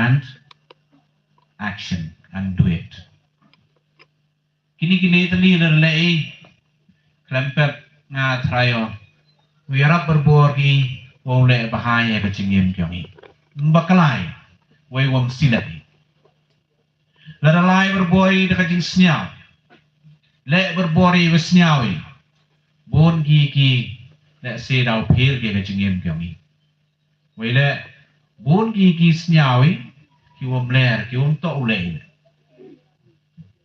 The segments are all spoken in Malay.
and action and do it. Kini tadi lelai kelempet ngatrayo wirap berborgi wole bahaya kecingin kami bakalai wai wam silati lalai berbori dekat senyau le berbori wesnyawi bon gigi le sedau pir ke kecingin kami wai le bon gigi senyawi ki wam ler ki wam tok ulai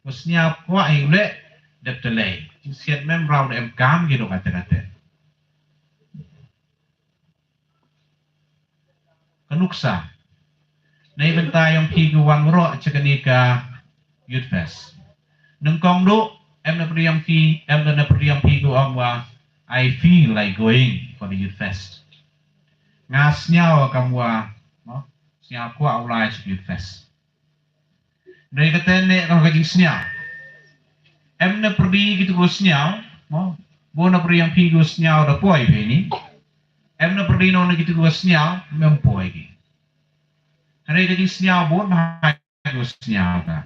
Wasnya kuat ile daptelai. Siat mem rau dem kam gitu kata-kata. Kenuksa. Nei benta yang pigu wang ro cekanika youth fest. Nengkong do em na priam pi em na priam pigu angwa I feel like going for the youth fest. Ngasnya kamwa no sia kuat ulai youth fest. Dari kata ni kalau kajing senyap, na pergi gitu go senyap, bona pergi yang pergi go senyap dah poi ini, na pergi nona gitu go senyap, mempoi gitu. Hari kajing senyap bon bahaya go senyap dah,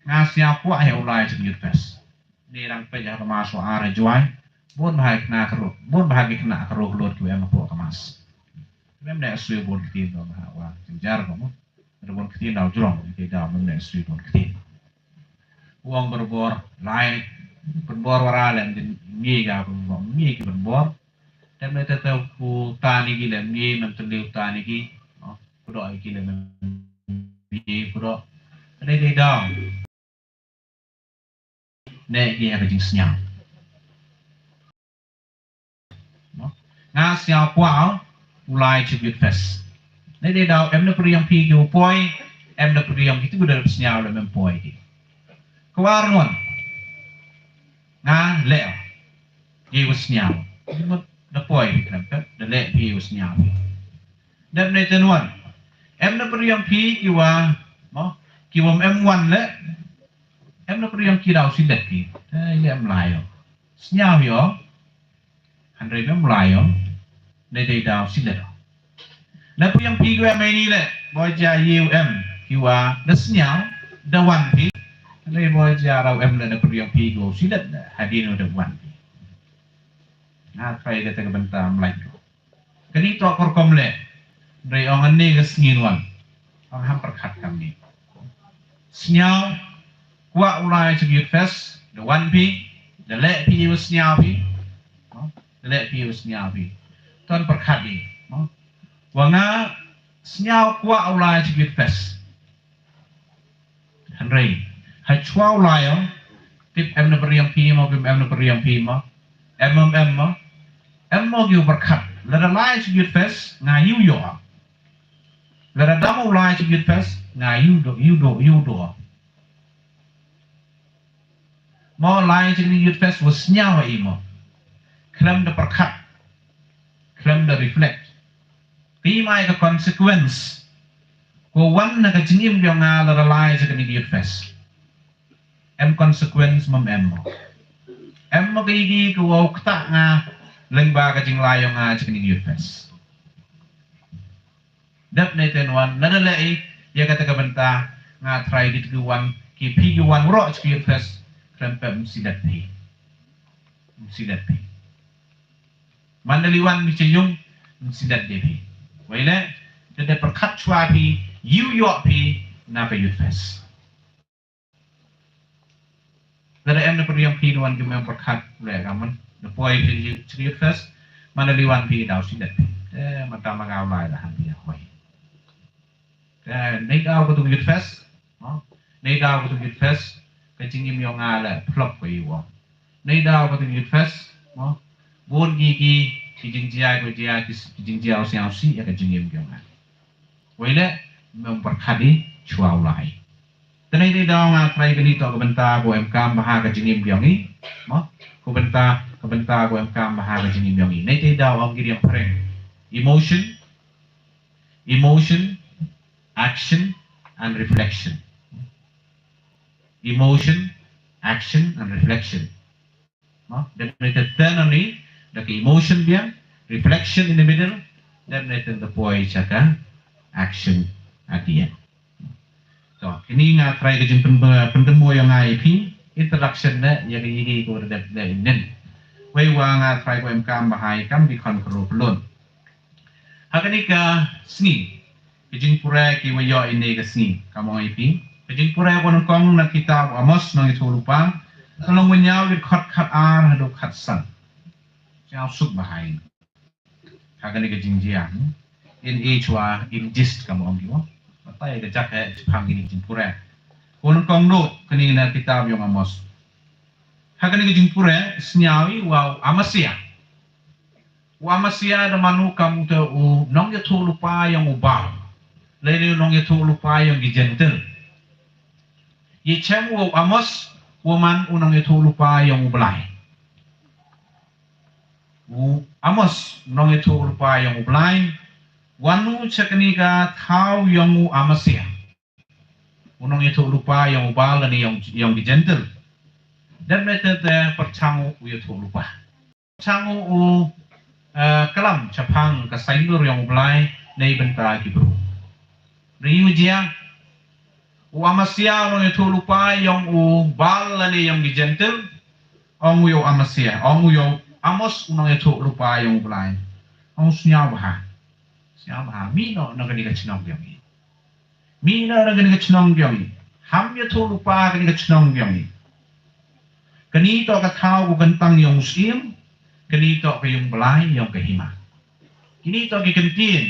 ngasnya kuat ya ulai sebut fest. Ni orang pejah kemas soal jual, bon bahaya kena keruh, bon bahaya kena keruh luar tu po kemas. Memang dah suai bon kita bahaya, jar kamu. Berbor ketin dau jurong, kita mengenai sui bon ketin. Uang berbor lain, berbor waralan dan miga berbor, miga berbor. Dan mereka tahu ku tani gila, miga menteri tani gila, kudo gila miga kudo. Ada di dau, nek dia kajing senyap. Ngas yang kuat, mulai cebut fest. Nek dia dau, na pergi yang pergi upoi, na pergi yang itu sudah senyap dalam upoi. Kewarngon, ngan leo, dia senyap. Na upoi kenapa? Na leo dia senyap. Dan nek tenuan, na pergi yang pergi kiwa, kiwa M1 le, na pergi yang kira usilat ki, dia melayu. Senyap yo, handai melayu, nek dia dau usilat. Lepas yang pergi ke ini le, boja UM, kiwa desnya, dawan pi, le boja rau M le lepas yang pergi ke silat hadir no dawan pi. Nah, try kata kebentar Melayu. Kini tu akor komle, dari orang ni ke senginuan, orang hampir kat kami. Senyau, kuat ulai sebut fest, dawan pi, dalek pi usnyau pi, dalek pi usnyau pi. Tuan perkat ni. Wanga senyau kuat ulai sebut fest. Henry, hachwa ulai tip em na beriang pima, em na beriang pima, em giu berkat. Lada ulai sebut fest ngayu yo. Lada dama ulai sebut fest ngayu do. Mau ulai sebut fest was senyau imo. Klem da berkat, klem da reflect. Pimai ke konsekuens, ko wan na kajinim yang ngalar lai sekali youth fest. Konsekuens em kigi ko wau kta nga lengba kajing layong nga sekali youth fest. Dap neten wan nadalai ya kata kabenta nga try dit wan ki pigi wan ro sekali youth fest krempem sidat pi. Mandaliwan mi ceyung sidat depi. Wala, jadi perkat cuapi, you pi, napa youth fest. Dari em pergi yang pinuan kami perkat, boleh kaman, depoy youth fest, mana liwan pi dau sidat pi, mata mangau lai lah dia hoy. Naik dau betul youth fest, kecingim yang ngala plop koi wong. Naik dau betul youth fest, bon gigi. Kijingjia kijingjia usi ya kejingim jangan. Wala memperkadi cuau lai. Tanai ni dong try kini to kebenta ko MK maha kejingim jangi. Kebenta ko MK maha kejingim jangi. Nanti daw ang giri ang preng. Emotion, action, and reflection. Emotion, action, and reflection. Dan nanti tenan ni. The emotion dia, reflection in the middle, dan natin the poise at action at the end. So, kini nga try ka jing penemu yang ngai pi introduction na yang ini ko redap na inen. Wai wa nga try ko MK bahai kam di kontrol pelun. Hakani ka sni. Kejing pura ki wayo ini ka sni kamu ngai pi. Kejing pura ko nang kong na kitab Amos nang itu lupa. Kalau menyaw di khat ar hadu khat san. Siao suk bahai. Hakani ka jing jiang. In age wa in gist kamu ang giwa. Patay ka jak pang ini jing pura. Kung kong do kanina kitab yung Amos. Hakani ka jing pura snyawi wa Amasia. Wa Amasia da manu kamu te u nong ya tu lupa yang ubal. Lalu nong ya tu lupa yang gijentel. Ye chem wa Amos woman unong ya tu lupa yang ublai. Amos nong ya tu lupa yang ublai. Wanu caknika tau yang Amasia. Unong itu lupa yang ubal dan yang dijentel. Dan mereka percangu itu lupa. Percangu kelam capang kesainur yang ublai nei bentar kibru. Riu dia Amasia unong itu lupa yang ubal dan yang dijentel. Ongu yo Amasia, ongu yo Amos unong itu lupa yang ublai. Ongu senyabah. Siapa mino nagani ka chinong gyongi. Mino nagani ka chinong gyongi. Hamya to lupa nagani ka chinong gyongi. Kanito ka tao ko gantang yung usim, kanito ka yung balay yung kahima. Kinito ki kantin,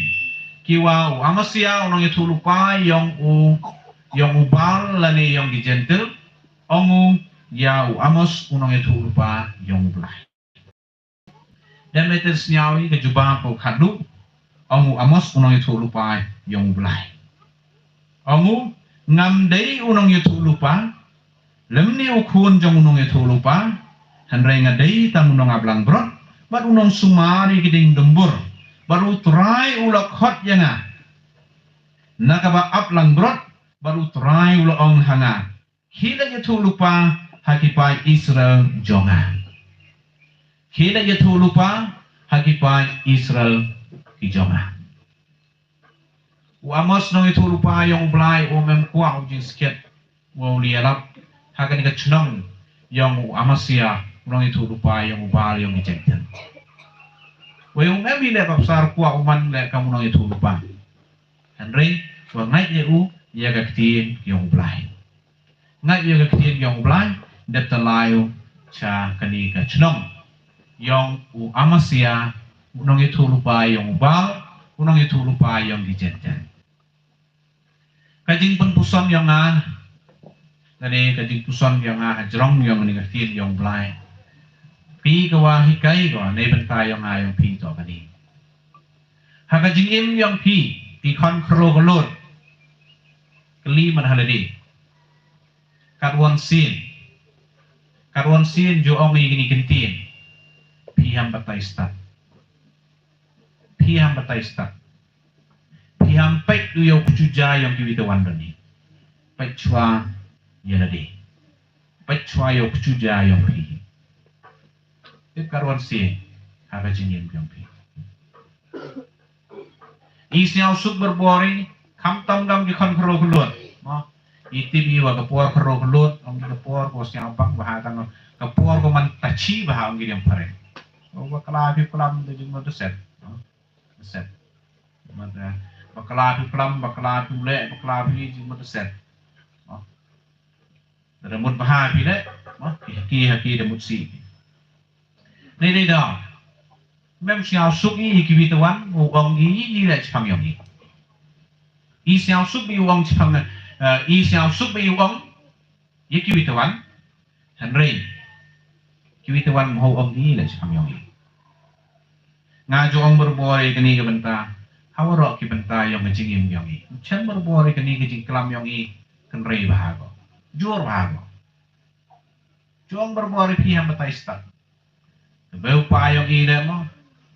kiwa Amasia unang ito lupa yung ubal lani yung dijentel, ongu ya Amos unang ito lupa yung balay. Dan metes nyawi ka jubah ko kadu. Ongu Amos unang itu lupa yang belai. Ongu ngamdai unang itu lupa. Lemni ukun jang unang itu lupa. Handrai ngadai tam unang ablang brot. Bat unang sumari kiding dembur. Baru try ulak hot yanga. Nakaba ablang brot. Baru try ulak ong hanga. Kila itu lupa hakipai Israel jonga. Kila itu lupa hakipai Israel Ijoma. Amos nong itu lupa yang belai mem kuah ujung sikit. Wa liarap hakan ka chnong yang Amasia nong itu lupa yang ubal yang dijentel. Wa yung mem le kapsar kuah uman le kamu nong itu lupa. Henry wa ngai ye ya ka ktin yang belai. Ngai ye ka ktin yang belai dat talayo cha kani ka chnong yang Amasia unang itu lupa yang ubal, unang itu lupa yang dijentel. Kajing penpuson yang tadi kajing puson yang hajrong yang negatif yang belai. Pi kawa hikai kawa ne bentai yang yang pi to kani. Hakajing im yang pi kontrol kolor. Keli man haladi. Karwan sin jo ong gini gentin. Pi ham batai start. Piham bataista. Piham pek du yau kucuja yang kiwita wandani. Pek chua yaladi. Pek chua yau kucuja yang pi. Itu karuan si haga jingin yang pi. Isnya usuk berbori kam tam gam di kon kero kelut. Iti biwa kepuar kero kelut. Om di kepuar posnya abang bahatan kepuar ko man tachi bahang gini yang pare. Oba kalafi kelam tu jing set. Set. Mata bakala tu pelam, bakala tu le, bakala tu mata set. Ada mut bahar bila, haki ada mut si. Ni dah. Mem siao suk ni kibitawan, uang ni le cipang yang ni. I siao suk ni uang cipang, i siao suk ni uang, ye kibitawan, Henry. Kibitawan mau uang ni le cipang yang ni. Ngaju ang berbori kini ke benta, hawarok ki benta yang ngejingim yang i. Chan berbori kini ngejing kelam yang i kenrei bahago, jur bahago. Juang berbori piham beta istat. Beu pa yang i demo,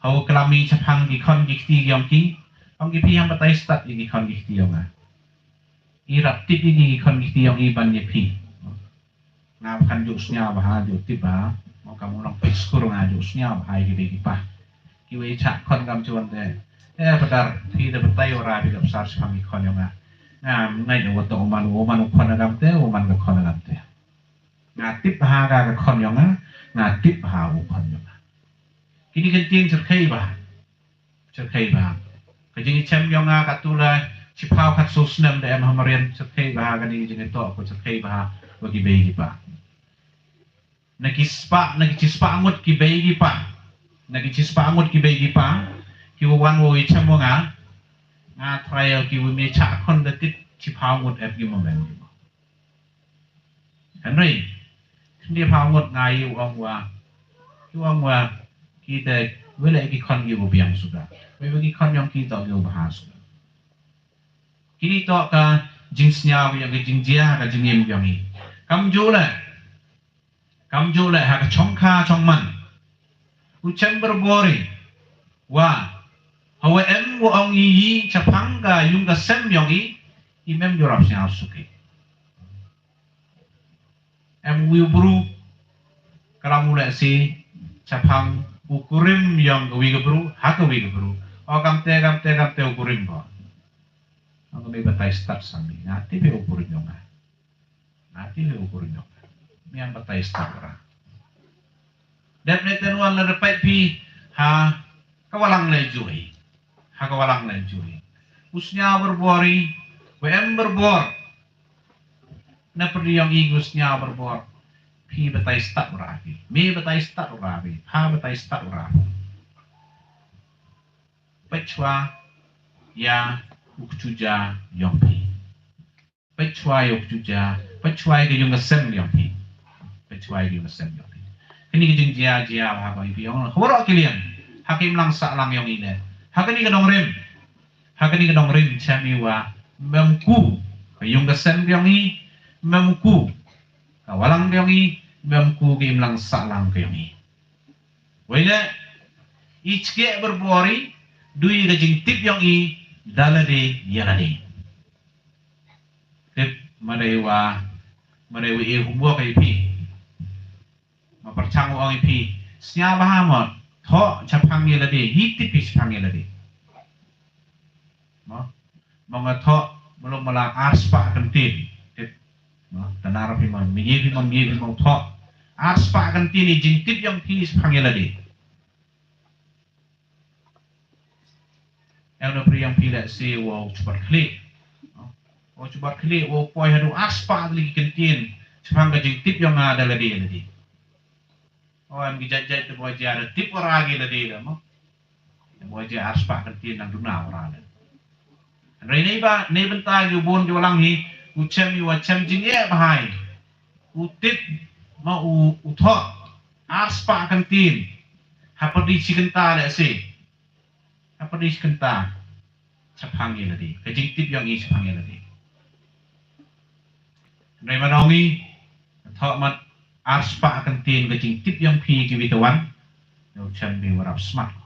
hau kelami capang ki kon gikti yang ki, ang ki piham beta istat i kon gikti yang a. I raptip i kon gikti yang i ban ye pi. Ngapakan jusnya bahago tiba, mau kamu lang piskur ngajusnya bahagi begi pa. Kiwi cak kon gam cuan deh. Padar ti de betai ora bi gam sar kami kon yang ngay được một tổ man con là làm thế man cái con là làm thế tiếp hà cái con nhong tiếp hà con nhong kini kan tin serkai ba kajing chem yong ka tu la chipau khat so snam de hamarian serkai ba kan ni jing to ko serkai ba bagi bayi pa nagi chispa angut ki bayi pa nagi chispa angut ki bayi pa ki wan wo chem wo nga trial ki we me cha kon de tit chipau angut ep gi moment kan ri ni pau angut ngai yu ong wa kita boleh ikon ibu biang sudah, boleh ikon yang kita ibu bahas. Kini tak ke jenisnya yang ke jenisnya ke jenis yang ini. Kamu jual hak congka congman, ucap berbori, wah, hawa orang ini capangga yung ke sem yang ini, imam jorap siapa suki. Wiu buru, kalau mulai si capang ukurim yang wiga bro, haka wiga bro. Oh kamte ukurim ba. Ang may batay start sami. Nati may ukurim yung nga. May ang batay start ra. Definitely wala na repay pi ha kawalang na joy. Usnya berbori, berbor. Na perlu yang igus nya berbor. Pi batai start urabi, me batai start urabi, ha batai start urabi. Pechwa ya ukjuja yompi. Pechwa ya ukjuja, pechwa ya yung asem yompi. Kini kijing jia ha ba ipi yung horo kilian. Hakim lang sa lang yung ine. Hakani kadong rim chami wa memku yung asem yung i memku. Kawalang yung i memku kim lang salang kami. Wala ichke berbori dui gajing tip yang i dalade yanade. Tip marewa humbo kay pi. Mapercango ang pi. Siya bahamot tho chapang yelade hitip chapang yelade. Mga tho belum malang aspa kentin. Tanarap imam migi imam tho aspa kan tini jintip yang pis pangeladi. Yang napri yang pila si wo cepat klik. Wo poi hadu aspa lagi kentin sepang ka jintip yang ada ladi. Oh am gijajai tu boy ada tip oragi ladi mo. Boy aspa kentin nang duna orale. Rene ba ne bentang yu bon jolang hi ucem yu acem jingye bahai. Utip mau uthok aspa kantin hapadi cikenta le si hapadi cikenta chaphangi ladi kajing tip yang i chaphangi ladi nei manongi thok mat aspa kantin kajing tip yang pi ki witawan yo chan bi warap smart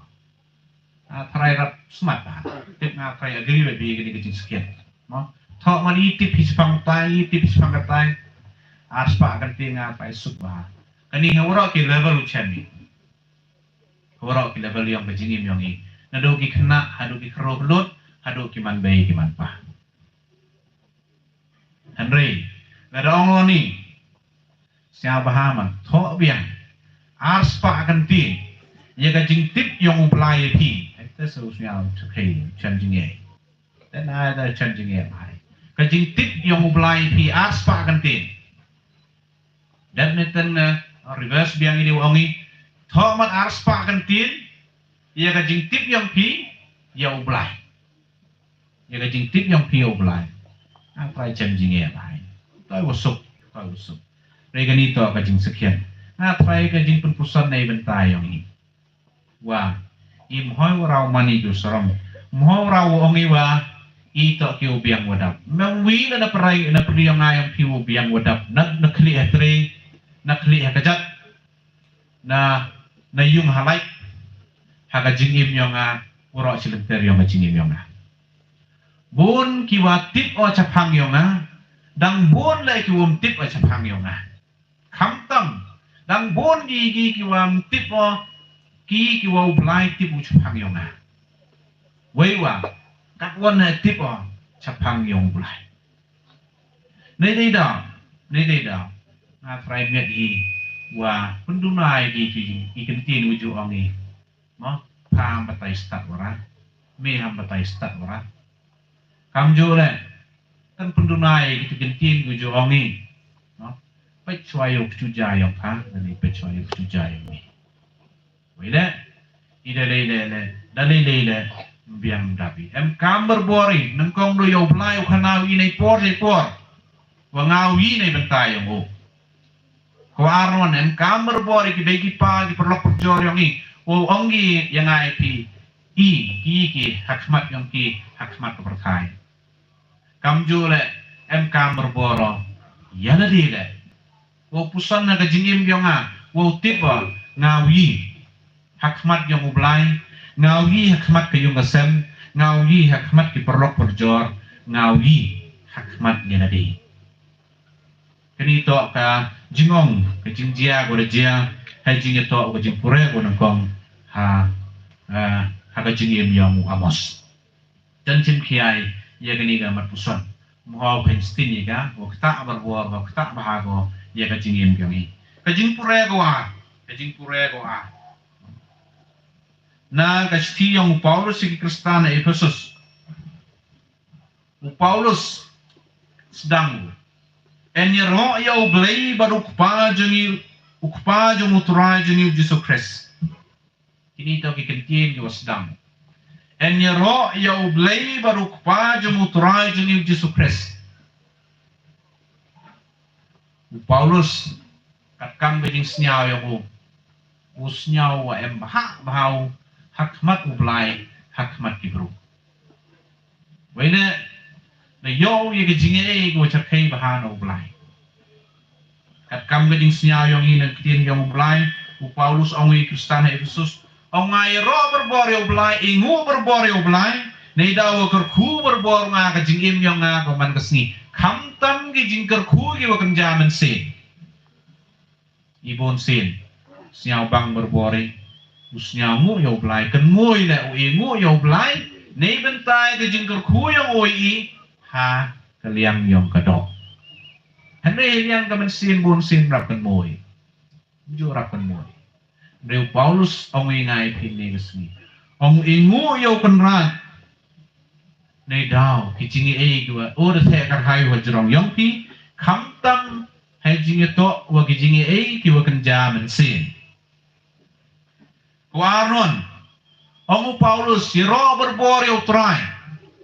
try rap smart tip na try agree with bi kini kajing sekian no thok mani tip hispang tai aspa kantin ngapai subah. Kani ngawara ki level uchami. Ngawara ki level yang bejingim yang i. Nado ki kena, hado ki kero belut, hado ki man bayi ki man pa. Henry, nado orang ni siapa haman, thok biang, aspa kantin, ia kajing tip yang ublai pi. Itu seharusnya sekali chanjingnya. Dan ada chanjingnya mai. Kajing tip yang ublai pi aspa kantin. Dan neten reverse biang ini wangi thomat arspa kantin ia kajing tip yang pi ya ublai apa janjing ya lain tai wasuk reganito kajing sekian try kajing penpusan nai bentai yang ini wah imhoi rau mani ju seram mohoi rau ongi wa ito ki ubiang wadap mengwi na perai na priang ayam pi ubiang wadap na kli etre nakli hakajat na yung halai hakajingim yung urok silenter yung jingim yung bun kiwa tip o chapang yung dang bun lai kiwum tip o chapang yung kamtang dang bun gi kiwam tip o kiwa ublai tip o chapang yung weiwa kakwan na tip o chapang yung ublai Nei dah na try met i wa pendunai i kentin uju ongi mo pam batai stat ora me ham batai stat ora kam jo le kan pendunai itu kentin uju ongi no pai chwayo chuja yo pa ni pai chwayo chuja yo mi wele ida le biang dabi em kamber bori nang kong do yo blai khana wi nei por wa ngawi nei bentai yo ko arnon em kamber bori ki degi pa ki perlok perjor yang i o ongi yang ai pi ki hakmat yang ki hakmat perkai kam jule em kamber boro yana dile o pusan na kajingim yang a o tipa ngawi hakmat yang ublai ngawi hakmat ke yung asem ngawi hakmat ki perlok perjor ngawi hakmat yana di kini to ka jingong ke jingjia go jia hai jing to go jing pure go nangkong ha ka jing yang amos dan cim kiai ya gani ga mat puson mo penstin ya ga go kta berbuar go kta bahago ya ka jing yang ni ka jing pure go a na ka sti yang Paulus ki Kristen Efesus Paulus sedang enero ya oblei baru ukpa jeng uturai jeng Jesus Christ. Ini to kikentin yo sedang. Enero ya oblei baru ukpa jeng uturai jeng Jesus Christ. Paulus katkam bejing senyau yang usnyau wa em bahau hakmat ublai hakmat kibru. Wene na yo ye gejinge go cerkai bahana ublai kat kam geding snya yang ini kitin yang ublai u Paulus ongi Kristen Efesus ongai ro berbor ublai ingu berbor ublai nei dawo kerku berbor nga gejingim yang nga ko man kesni kam tam gejing kerku ge wa kenjaman sin ibon sin snya bang berbori usnya mu yo ublai ken ngoi le u ingu yo ublai nei bentai gejing kerku yang oi ha kaliang yong kadok henry yang kamen sin bon sin rapkan moy jo rapkan moy Reu Paulus ong ingai pini resmi ong ingu yo kenrat nei dau kichingi e gwa o de the kar hai wa jrong yong pi kham tam hai jingi to wa kichingi e ki wa kenja men sin waron ong Paulus siro berbor yo trai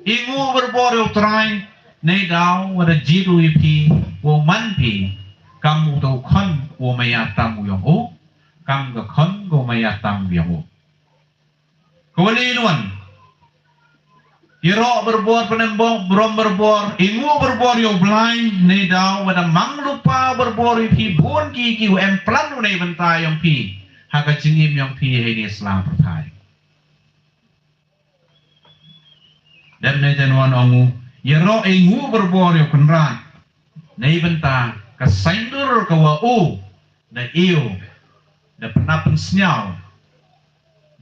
ingu berbor utrai nei dau wada jiru ipi wo manpi kamu do kon wo mayatam yang o kam ga kon go mayatam yang o kawalinuan iro berbor penembong brom berbor ingu berbor yo blai nei dau wada manglupa berbor ipi bon ki em plan nei bentai yang pi haga jingim yang pi hei Islam pertai dan nei tenuan ongu yero ingu berbor yo kenran nei benta ka saindur ka wa o na iyo da penapen senyau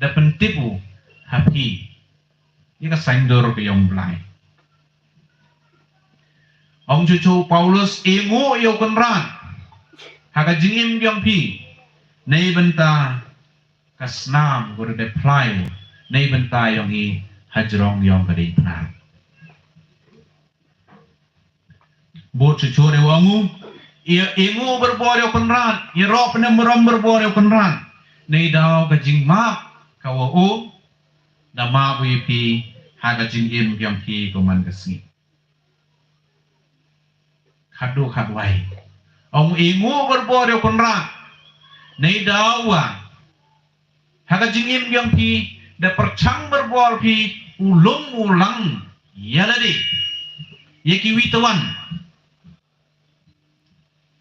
da pentipu hapi ika saindur ka yong blai ong cucu Paulus ingu yo kenran haga jingim yong pi nei benta ka snam gor de plai nei benta yong i hajrong yong kadai benar. Bot cucure wangu, ia ingu berbor yo kenran, ia ro penemeram berbor yo kenran. Nei dau kajing map kawa o, da map pi haga jing im yang pi koman kesni. Kadu kadwai. Ong ingu berbor yo kenran. Nei dau wa haga jing im yang pi da percang berbor pi ulang yaladi yeki witawan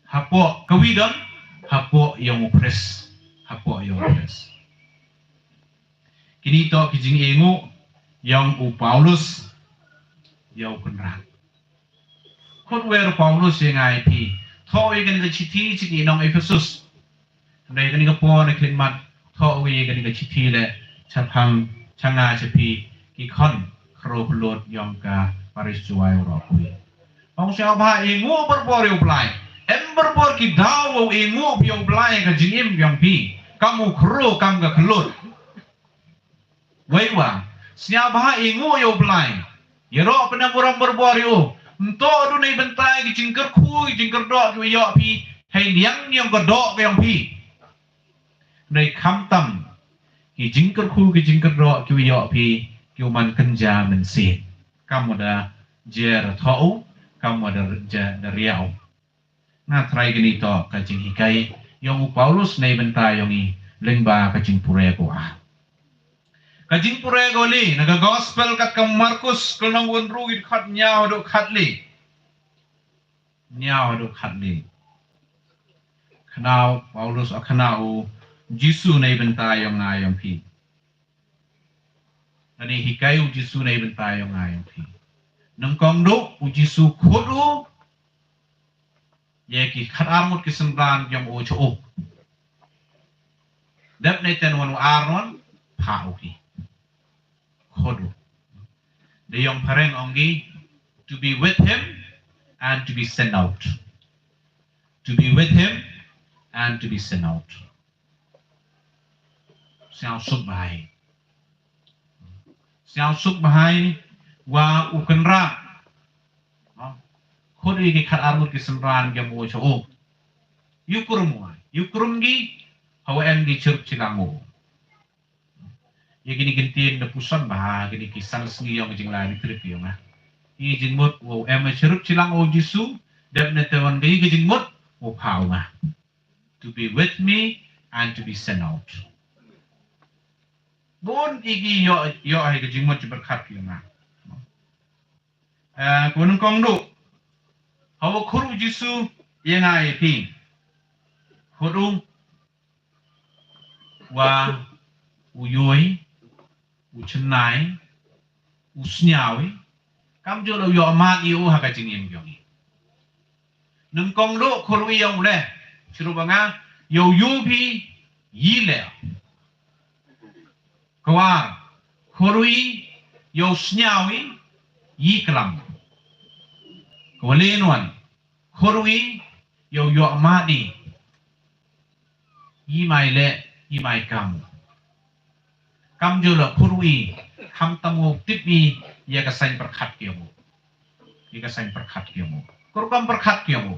hapo kawidon hapo yang upres kini to kijing ingu yang u Paulus yau kenran kot wer Paulus yang ai pi to igen ga chiti chiki nong Efesus ndai gani ga po na klinmat to we gani ga chiti le chapang changa chapi ki khon kro plot yong ka paris juai ro kui Ong siya ba ingo berbor yo play. Em berbor ki daw ingo yo play ka jingim yang pi. Kamu kru kam ga kelut. Wei wa. Siya ba ingo yo play. Yero pena kurang berbor yo. Ento du nei bentai ki jingker ku ki jingker dok ki yo pi. Hai liang yang godok yang pi. Nei kam tam ki jingker ku ki jingker dok ki yo pi. Ki man kenja men sin. Kamu dah jer thau kamu ada riau. Nah try gini to kajing hikai yang Paulus nei bentai yang i lengba kajing purego ah. Kajing purego li naga gospel kat kam Markus kelong won rugit khat nyao do khat li. Nyao do khat li. Kanau Paulus akanau Jisu nei bentai yang ngayong pi. Nani hikai Jisu nei bentai yang ngayong pi. Nung kong do uji su khodu ye ki khat armut ki sembran yang o cho dep ne ten wonu arnon pha ki khodu de yong pareng ongi to be with him and to be sent out, to be with him and to be sent out. Sao suk bahai wa ukenra khodi ki khat armut ki sembran yang o cho yukurum gi hawen gi church chilango ye gini gentin de pusan bah gini kisan sengi yang jing lai trip yang ah i jing mut wo em church chilango Jisu dep ne tewan gi jing mut wo phau ma to be with me and to be sent out. Bon igi yo ai gi jing mut berkat yang ah kunung kong do hawa khuru Jisu yang ai pi khuru wa uyoi uchnai usnyawi kam jo lo yo ma i o ha ka jing yem gyong nung kong do khuru yong le churu banga yo yu pi yi le kwa khuru yo snyawi yi klam Kolenwan khurui yo ma di yi mai le yi mai kam jo la khurui kam tamu tipi ya ka sain perkhat kiamu ya ka sain perkhat kiamu kurkam perkhat kiamu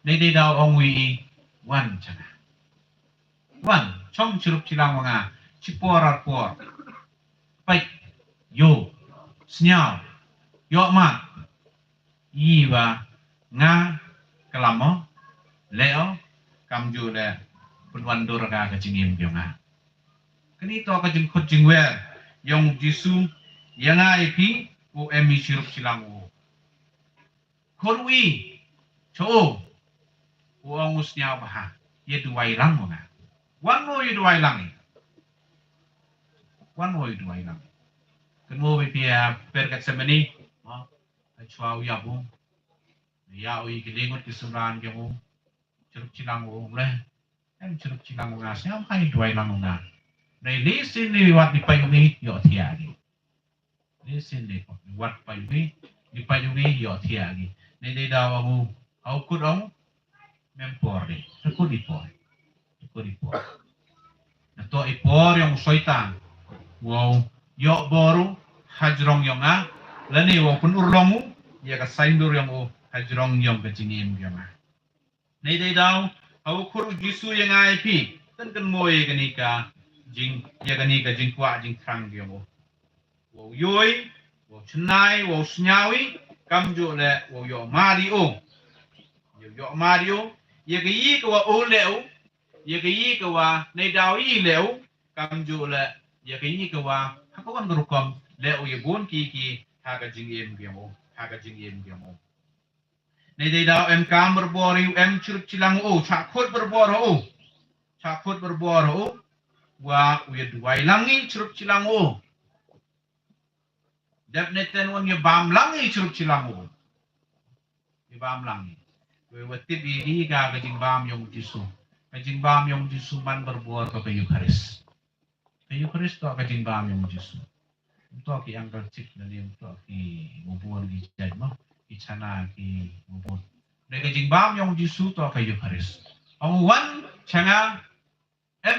nei de daw ongwi wan chana wan chom churup chilang wanga chipor pai yo snyao yo ma Iwa nga kelamo leo kamju le punwan durga ka jingim yonga kini to ka jing khot jing wer yong Jisu yanga ipi o emi sirup silangu khorwi cho o angus nya bah ye duai lang nga wan mo ye duai lang kemo be pia perkat semani chua ya bu ya ui gilingot kisumran ke bu cerup cilang bu le em cerup cilang bu ngas yang hai duai lang nga nei lisin ni wat di payungi yo thiagi lisin ni wat payungi di payungi yo thiagi nei dei daw bu au kut ong mempor di ku di por na to ipor yang soitan wow yo boru hajrong yo nga lani wo pun urlomu ya ka saindur yang o hajrong yang ka jingim yang nei dei daw au khuru Jisu yang ai pi tan kan moy ka ni ka jing ya ka ni ka jing kwa jing thrang yang o wo yoi wo chnai wo snyawi kam jo le wo yo mario ya ka yi ka wa o leu ya ka yi ka wa nei daw yi leu kam jo le ya ka yi ka wa hapawan rukom leu ye bon ki haga jingiem giamo nei dei daw em kam berbori em churup cilang o chakot berboro wa uye duai langi churup cilang o dep neten won ye bam langi churup cilang o ye bam langi we wetip ini ga jing bam yong Jisu man berbor ka Eucharis to ka jing bam yong Jisu untuk ki angkal cik dari untuk ki mubun ki jad mah ki chana ki mubun. Dari jing bam yang jisu to ka Eucharis. Ang wan changa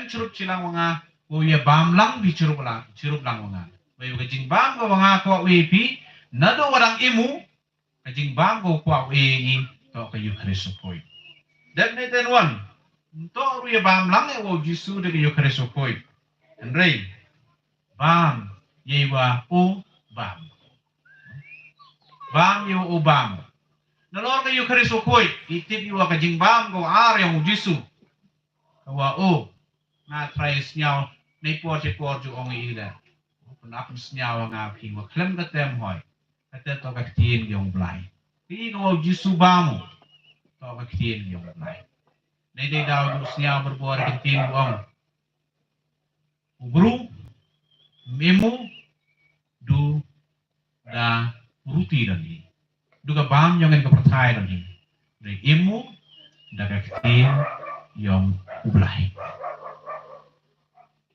curup cilang wanga wo ya bam lang bi curup lang wanga. Wei ka jing bam ko wanga ko we pi nado warang imu ka jing bam ko we ni to ka Eucharis koi. Dan ne ten wan to ya bam lang e wo jisu de Eucharis koi. Andrei bam yewa o bam. Bam yewa o bam. Nalor ka Eucharis koi itip yewa ka jing bam ko ar yang jisu. Kawa o na trais nhau nei por che por ju ong i da. Nak nhau nga phi wa klem ka tem hoi. Ka te to ka tien yong blai. Ti no jisu bam to ka tien yong blai. Nei dei daw ju nhau berbuar ka tien ong. Ubru memu du da ruti dan ni. Du ka bam yong en ka percaya dan ni. Dari imu da ka tien yong ublai.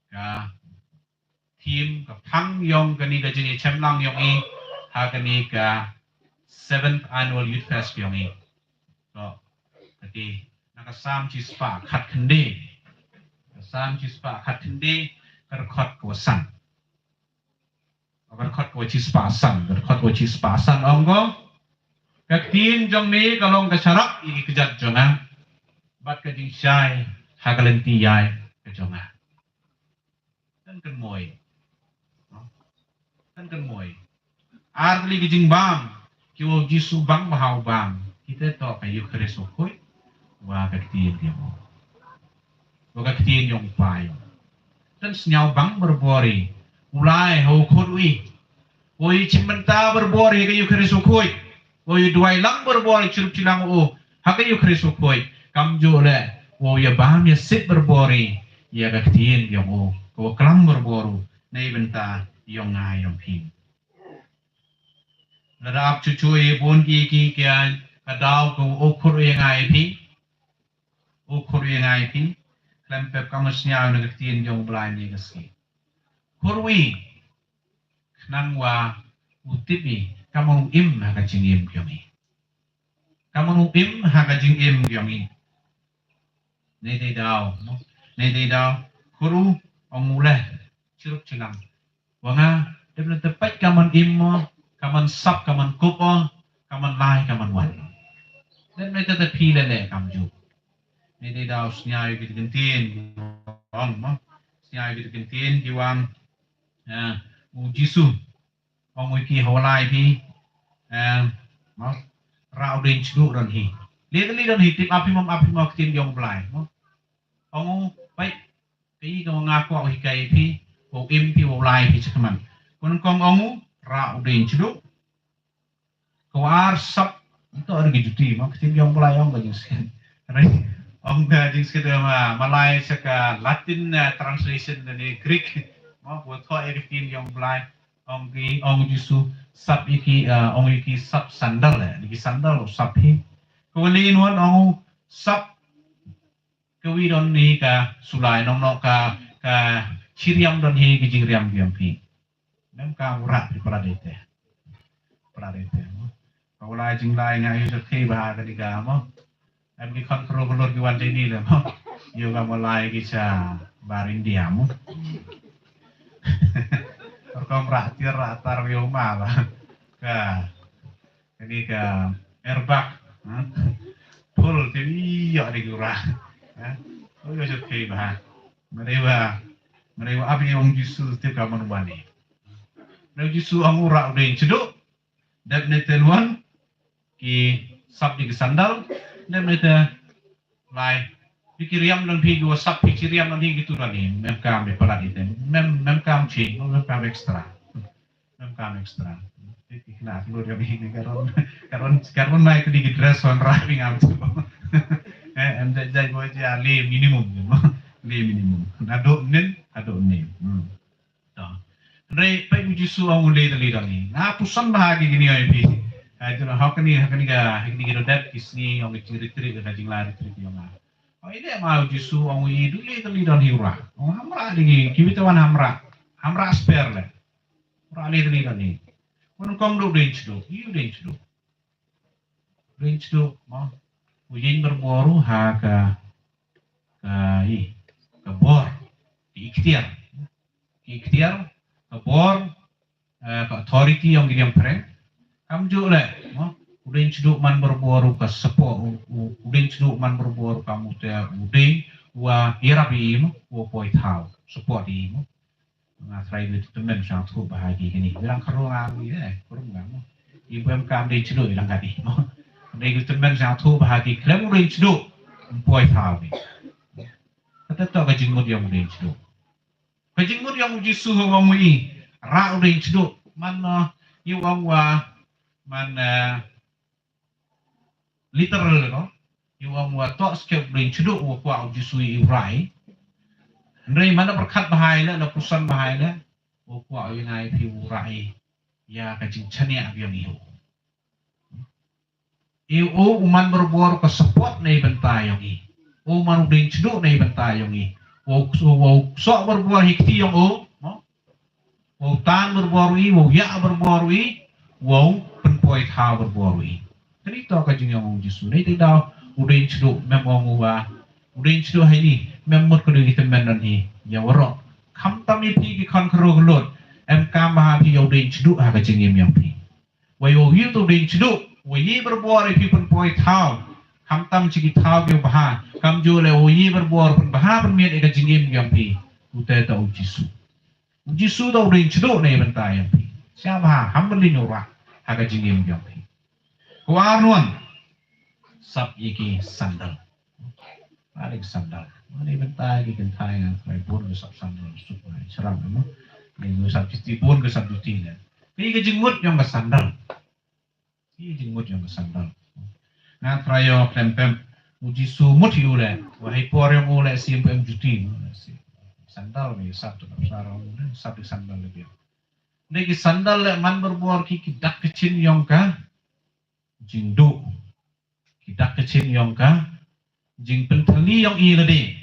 Ka team ka thang yong kani ka jini chemlang yong i ha kani ka 7th annual youth fest yong i so kati nakasam chi spa khat khande kasam chi spa khat khande kar khot ko san kar khot ko chi spa san kar khot ko chi spa san onggo ka tin jong ni kalong ka sarak i kejat jonga bat ka jing shai ha kalenti yai ka jonga kan moy kan moy arli gijing bam kiwo jisu bang mahau bam kita to ka Eucharis koi wa ka tin dia mo wa ka tin yong pai dan senyau bang berbori mulai ho khodui oi cimenta berbori ka Eucharis koi oi duai lang berbori cirup cilang o ha ka Eucharis koi kam jo le wo ya bam ya sit berbori ya ka tin yong o ko klam berboru nei benta yong ngai yong pin ladap cucui bon ki kya kadau ko okur yang ngai pi klem pep kamasnya na tin yong blai ni gasi kurwi nang wa utipi kamong im ha ka jingim yomi kamong im ha ka jingim yomi nei dei dau kuru ong mulai cirup cilang wanga debna tepat kaman immo kaman sap kaman kupo kaman lai kaman wan dan mereka tepi lele kamju ni daw snyai gitu gentin on mo snyai gitu gentin jiwang u jisu ong ki holai pi mo rau den chdu ron hi li don hi tip api mo tin yong blai mo ong pai pi ko ngaku au hikai pi o impi o lai pi chakaman kun kong ongu ra udin chdu ko ar sap itu ada gijuti mak tim yang mulai ong gajing sken ong gajing sken ma malai saka latin translation dari Greek ma buat ko tim yang mulai ong jisu sap iki ong iki sap sandal iki sandal sap hi ko lin wan ong sap kawi don ni ka sulai nong no ka ciriam don hi gijing riam pi nem ka urat di pradete kau lai jing lai ngai yo ke ba ka di ka mo em ki kontrol kolor ki wan ni le mo yo ka mo lai ki cha bar India mo kom ratar yo ma ba ka ini ka erbak full ti yo di gura oh yo ke ba mereka api yang jisu tiap kaman wani. Mereka jisu angura udah cedok, dan neteluan ki sab di sandal, dan nete lai pikiriam dan pigo sab pikiriam dan gitu lagi. Memkam di pelat itu, memkam cing, memkam ekstra. Nah, keluar dari ini karena naik di dress on rapping am tu. Jai boleh jadi minimum. Aduk nin. Re pai jisu ang ulay dali dali. Na pusan bahagi gini ay pi. Ito na hakani ka dat kisni ang itri ka jing lari tri yung na. Oh ini mau jisu ang ulay dali dali hiura. Oh hamra dingi kibitawan hamra spare le. rali tadi kan ni. Kung kong do range do, you range do, mo. Ujing berboru ha ke bor, ke ikhtiar, ke bor, ke authority yang gini yang pren. Kam jo le, mo. Udin ceduk man berboru ke support, udin ceduk man berboru kamu te udin wa irabi mo, wa poi thau support di mo. Ngatrai itu temen sang tu bahagi gini. Bilang kerungan ni kerungan mo. Ibu em kam udin ceduk bilang kadi mo. Udin itu temen sang tu bahagi klem udin ceduk poi thau ni. Kata tak kajingmut yang udin ceduk. Kajingmut yang uji suhu mamui ra udin ceduk man yu wa man literal no yu wa tok skep udin ceduk wa kwa uji suhu rai. Ndai mana perkat bahai na pusan bahai na wa kwa yu ngai pi rai ya kajing chania yang iu. Iu uman berbor ke support nei bentai yang i. Uman udin ceduk nei bentai yang i. Wow sok berbor hikti yang no? Wow tan berbor i, wow ya berbor i, wow penpoit ha berbor i. Jadi to kajing yang jisu nei tidak udin ceduk memang wa udin ceduk hai ni memang kudu kita menan ni ya warok. Kam tami pi ki kon kro glot em kam ha pi udin ceduk ha kajing yang pi. Wow yu tu udin ceduk, wow yi berbor i pi penpoit ha. Kam tam ciki thau yo baha kam jo le oyi berbor pun baha pun miet eka jingim yang pi utai ta uji su da udin ceduk nei bentai yang pi siapa ha hambeli nyora haga jingim yang pi kuarnuan sab iki sandal balik sandal nei bentai ki kentai ngan kai pun sab sandal supaya serang no nei sab juti pun ke sab juti ne pi ke jingmut yang ke sandal pi jingmut yang ke sandal na trayo klempem uji sumut yule wahai por yang oleh simpem juti sandal ni satu sarong satu sandal lebih negi sandal le man berbor ki kidak kecil yang ka jingdu kidak kecil yang ka jing penteli yang i lade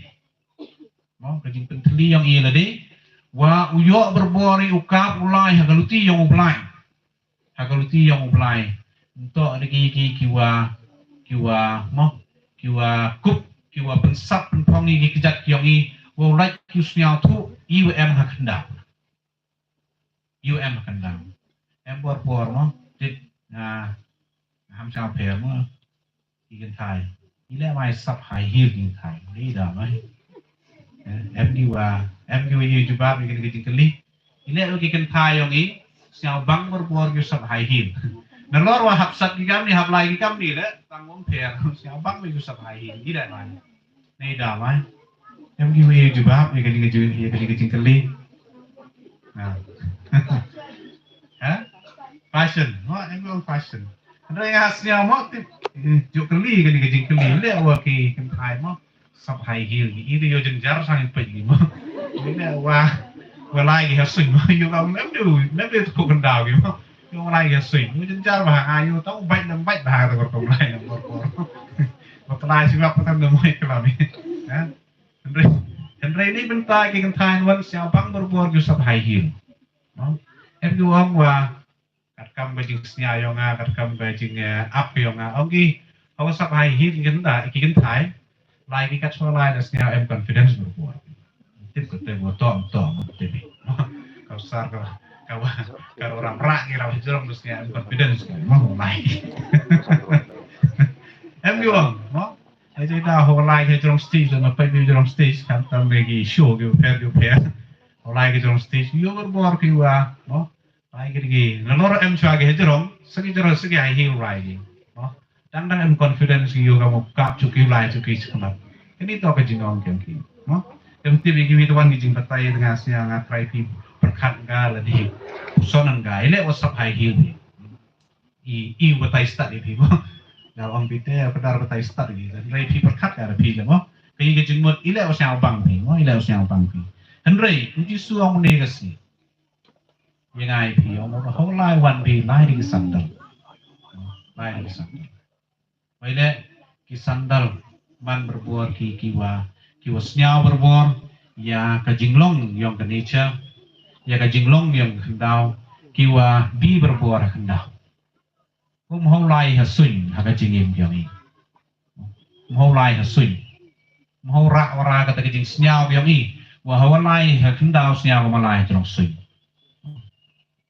mau ke jing penteli yang i lade wa uyo berbori ukap ulai hagaluti yang ublai untuk lagi kiwa mo kiwa kup kiwa pensap penpongi ki kejat yang i wo like kusnya tu UM hakenda em bor mo dit ham sao phe mo ikan thai ile mai sap hai hil ikan thai ni da mai em ni jubab ikan keli ile ikan thai yang i siao bang bor yu sap hai hil Nelor wa hapsat gikam ni haplai gikam ni le tanggung per siapa yang bisa pakai ini dah mana ni dah mai em giwe jubab ye kali keli nah fashion em bilang fashion ada yang khasnya mau juk keli le wa ki kentai mau sampai hil itu yo jenjar sang pergi mau ini wa lagi hasil mau yo kau nem tu kendau gitu yung lai ga swing yung jenjar bah ayo tau baik nam baik bah ta ko lai nam ko matlai sing apa tam mo iklam ni ha Henry ni bentai ki kan tain wan sia bang berbor ju sab hai hil no em du ong wa kat kam ba jing snya yo nga kat kam ba jing up yo nga ong ki aw sab hai hil ki kan thai lai ki kat so lai da snya em confidence berbor tip ko te bo tom tip kau sar kalau orang rak kira jerong terusnya confidence mau mulai em bilang mau aja kita mulai ke jerong stage dan apa itu jerong stage kan lagi show gitu pair mulai ke jerong stage yo berbor kiwa mau lagi gini nelor em cua ke jerong segi high heel riding mau dan em confidence yo kamu kap cuki sekolah ini tuh kejinong kengki mau em tibi gitu wan gijing petai dengan siang ngatrai pi perkat ga ladi sonan ga ile wasap high heel i batai start di mo dalam pite pedar batai start di dan rai pi perkat ga pi mo kai ga jingmut ile wasang bang pi henry uji suang ne ga si yang ai pi om ho lai wan pi lai di sandal ile ki sandal man berbuat kiwa senyau berbor ya ka jinglong yang ke nature ya ka jinglong yang hendau kiwa bi berbuar hendak mau lai hasui haga jingim biangi mau lai hasui mau rak wara kata jing senyau biangi wah lai hendak senyau malai terong sui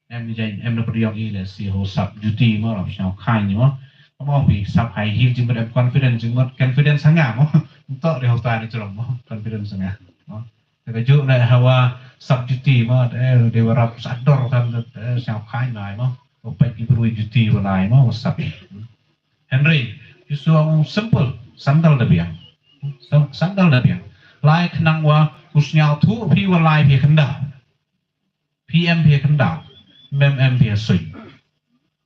em jai em nak biangi le si ho sap juti mo lam senyau kai ni mo mau bi sap high heel jing ber confidence jing ber confidence sangat mo untuk dia hotai ni terong mo confidence sangat mo kata juk le hawa sap juti mo dia warap sador kan senyau kai nai mo Opai perlu juti walai mau sapi. Henry, justru simple sandal dabiang, sandal dabiang. Lai kenang wa kusnyal tu pi walai pi kendal, PM pi kendal, MM pi sui.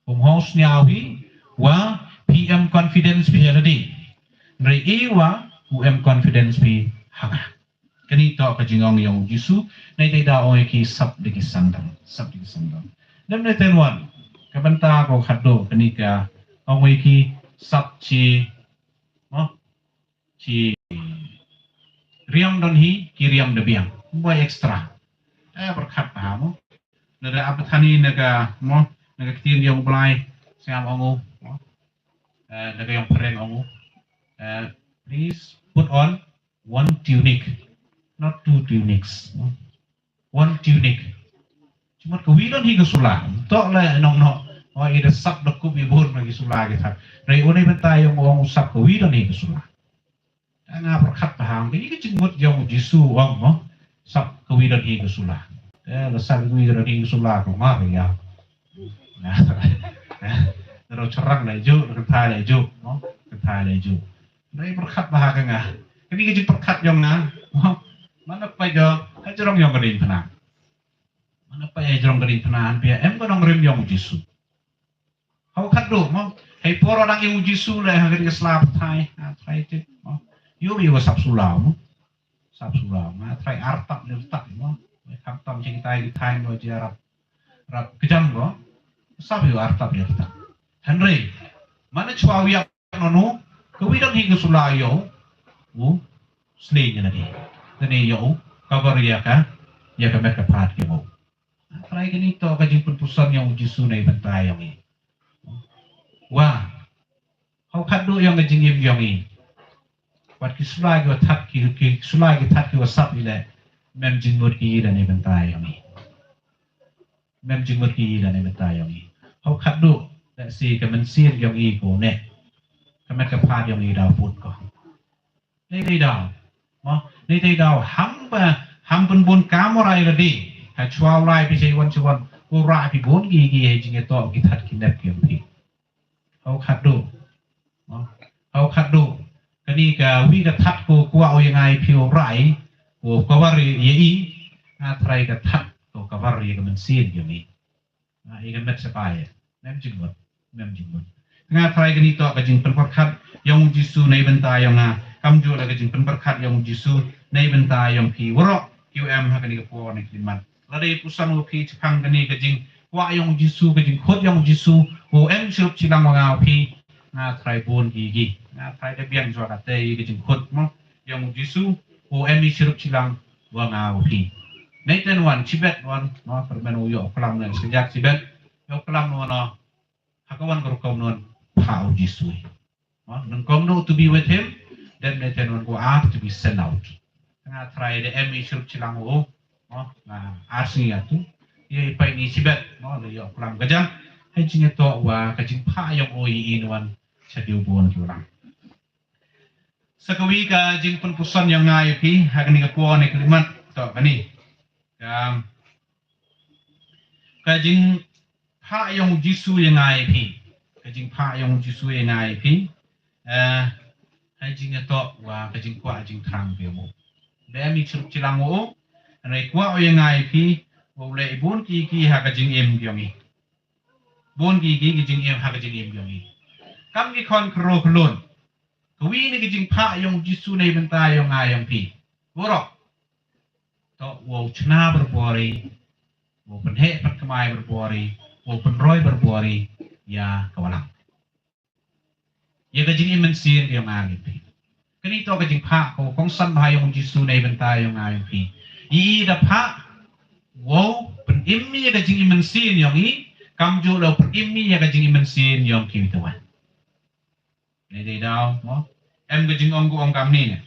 House nyal pi wa PM confidence pi ladi. Rei wa UM confidence pi hanga. Kini to kajingong yang jisu, nai tidak oi ki sab diki sandal. Dan nai tenwan. Kabanta ko khaddo kenika ongoi ki sap chi riam don hi ki riam de biang boy extra berkhat pahamo nada apathani naga naga tin yong blai siam ongu naga yong preng ongu please put on one tunic not two tunics one tunic cuma kewidon hingga sulah, tak lah nong oh ida sab dokup ibun lagi sulah kita. Rai unai bentai yang orang usap kewidon hingga sulah. Tengah berkat paham, ini kecimut yang jisu orang mo sab kewidon hingga sulah. Lesar kewidon hingga sulah kemar ya. Terus cerang leju, ketai leju, ketai leju. Rai berkat paham ngah. Ini kecim berkat yang ngah, mana payah, ajarong yang kedin penang. Mana pa ya jong galing panahan pia em ko nong rim yung jisu. Hau kaddo mo hey poro nang yung jisu le hagari slap thai thai te mo. Yo sap sulau mo. Sap sulau ma thai artap le tak mo. Kam tam ching tai di thai mo jarap. Rap kejam go. Sap yo artap le tak. Henry mana chwa wi nono ko wi dong hing sulau yo. Slay nya nadi. Tani yo cover ya ka met ka pat ke mo. Try ganito kajing penpusan yang jisu na ibantay yang ini. Wah, how kaddo yang kajing yang ini. Wat kisulay ko tat kisulay ko tat ko sap ile mem jingmut ki dan ibantay yang ini. Mem jingmut ki dan ibantay yang ini. How kaddo that si kamensin yang ini ko ne. Kamet kapat yang ini daw put ko. Nei daw. Nei daw hampun bun kamoray ladi. Chua lai pi sei wan chuan ko ra pi bon gi he jing to ki that ki nep ki pi au khaddo kani ka wi ka that ko kwa o yang ai pi o rai ko ka war ye i a trai ka that to ka war ye ka men sin ye mi a i ka met sa pa ye nem jing mot nga trai kani to ka jing pen khat yang jisu nei benta yang na kam jo la ka jing pen khat yang jisu nei benta yang pi woro QM ha kani ka po ni klimat Lari pusan upi cipang kani kajing wa yang jisu kajing khot yang jisu o em sirup cilang wanga upi nga trai bon gigi nga trai de biang jwa kate kajing khot mo yang jisu o em sirup cilang wanga upi Nathan wan cibet wan no permen uyo kelam nan sejak cibet yo kelam no hakawan kerukom non pau jisu no nengkom no to be with him then Nathan wan go out to be sent out nga trai de em sirup cilang o nah asli tu ia pai ni sibet no le yo kelam kajang hai jing to wa kajing pha yang oi inwan chadiu bon kurang sakawi ka jing pun pusan yang ngai pi hagani ka po ne klimat to kani kajing pha yang jisu yang ngai pi kajing pha yang jisu yang ngai pi hai jing to wa kajing kwa jing thang pe mo de mi chup chilang mo Rai kwa o yang ai pi o le bon ki ha ka jing em byongi bon ki jing em ha ka jing em byongi kam ki kon kro klon kwi ni ki jing pha yong jisu nei benta yong ai yong pi woro to wo chna berbori wo penhe pat kemai berbori wo penroi berbori ya kawalang ya ka jing em mensin yong ai pi kani to ka jing pha ko kong san ba yong jisu nei benta yong ai yong pi I da pa Wow, penimi ya kajing imensin yang i, kamjo lau penimi ya kajing imensin yang kiwitawan. Ini dah, mo, em kajing onggu ong kami ni.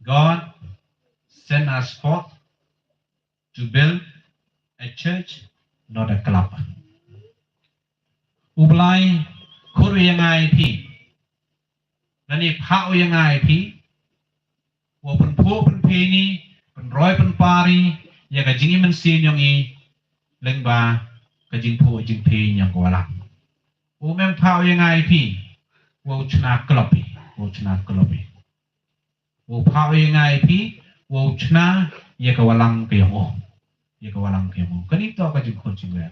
God sent us forth to build a church, not a club. Ublay, kuru yang ai pi, nani pau yang ai pi, wo penpo penpeni, penroy penpari, ya kajing imensin yang i, lengba kajing po kajing pi yang kualang. Wo mem pau yang ai pi, wo chna klopi, wo chna klopi. Wo pau yang ai pi, wo chna ya kawalang kayong o, ya kawalang kayong o. Kanito kajing kajing wer.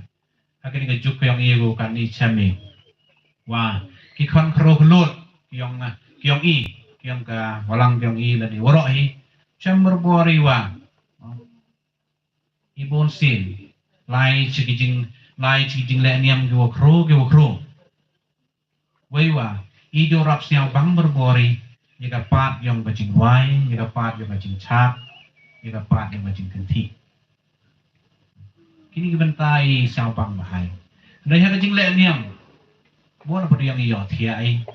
Akin nga juk yung iyo kan ni chami wa ki kon kro lut yung yung ka walang yung i lani woro hi chamber bori wa ibon sin lai chigijing le niam go kro wei wa i do rap siang bang berbori ni ka pat yung bajing wai ni ka pat yung bajing chak ni ka pat yung bajing kenti. Kini kebentai siapang bahai. Dari hak jing le niam. Bona perdiang iyo tiai.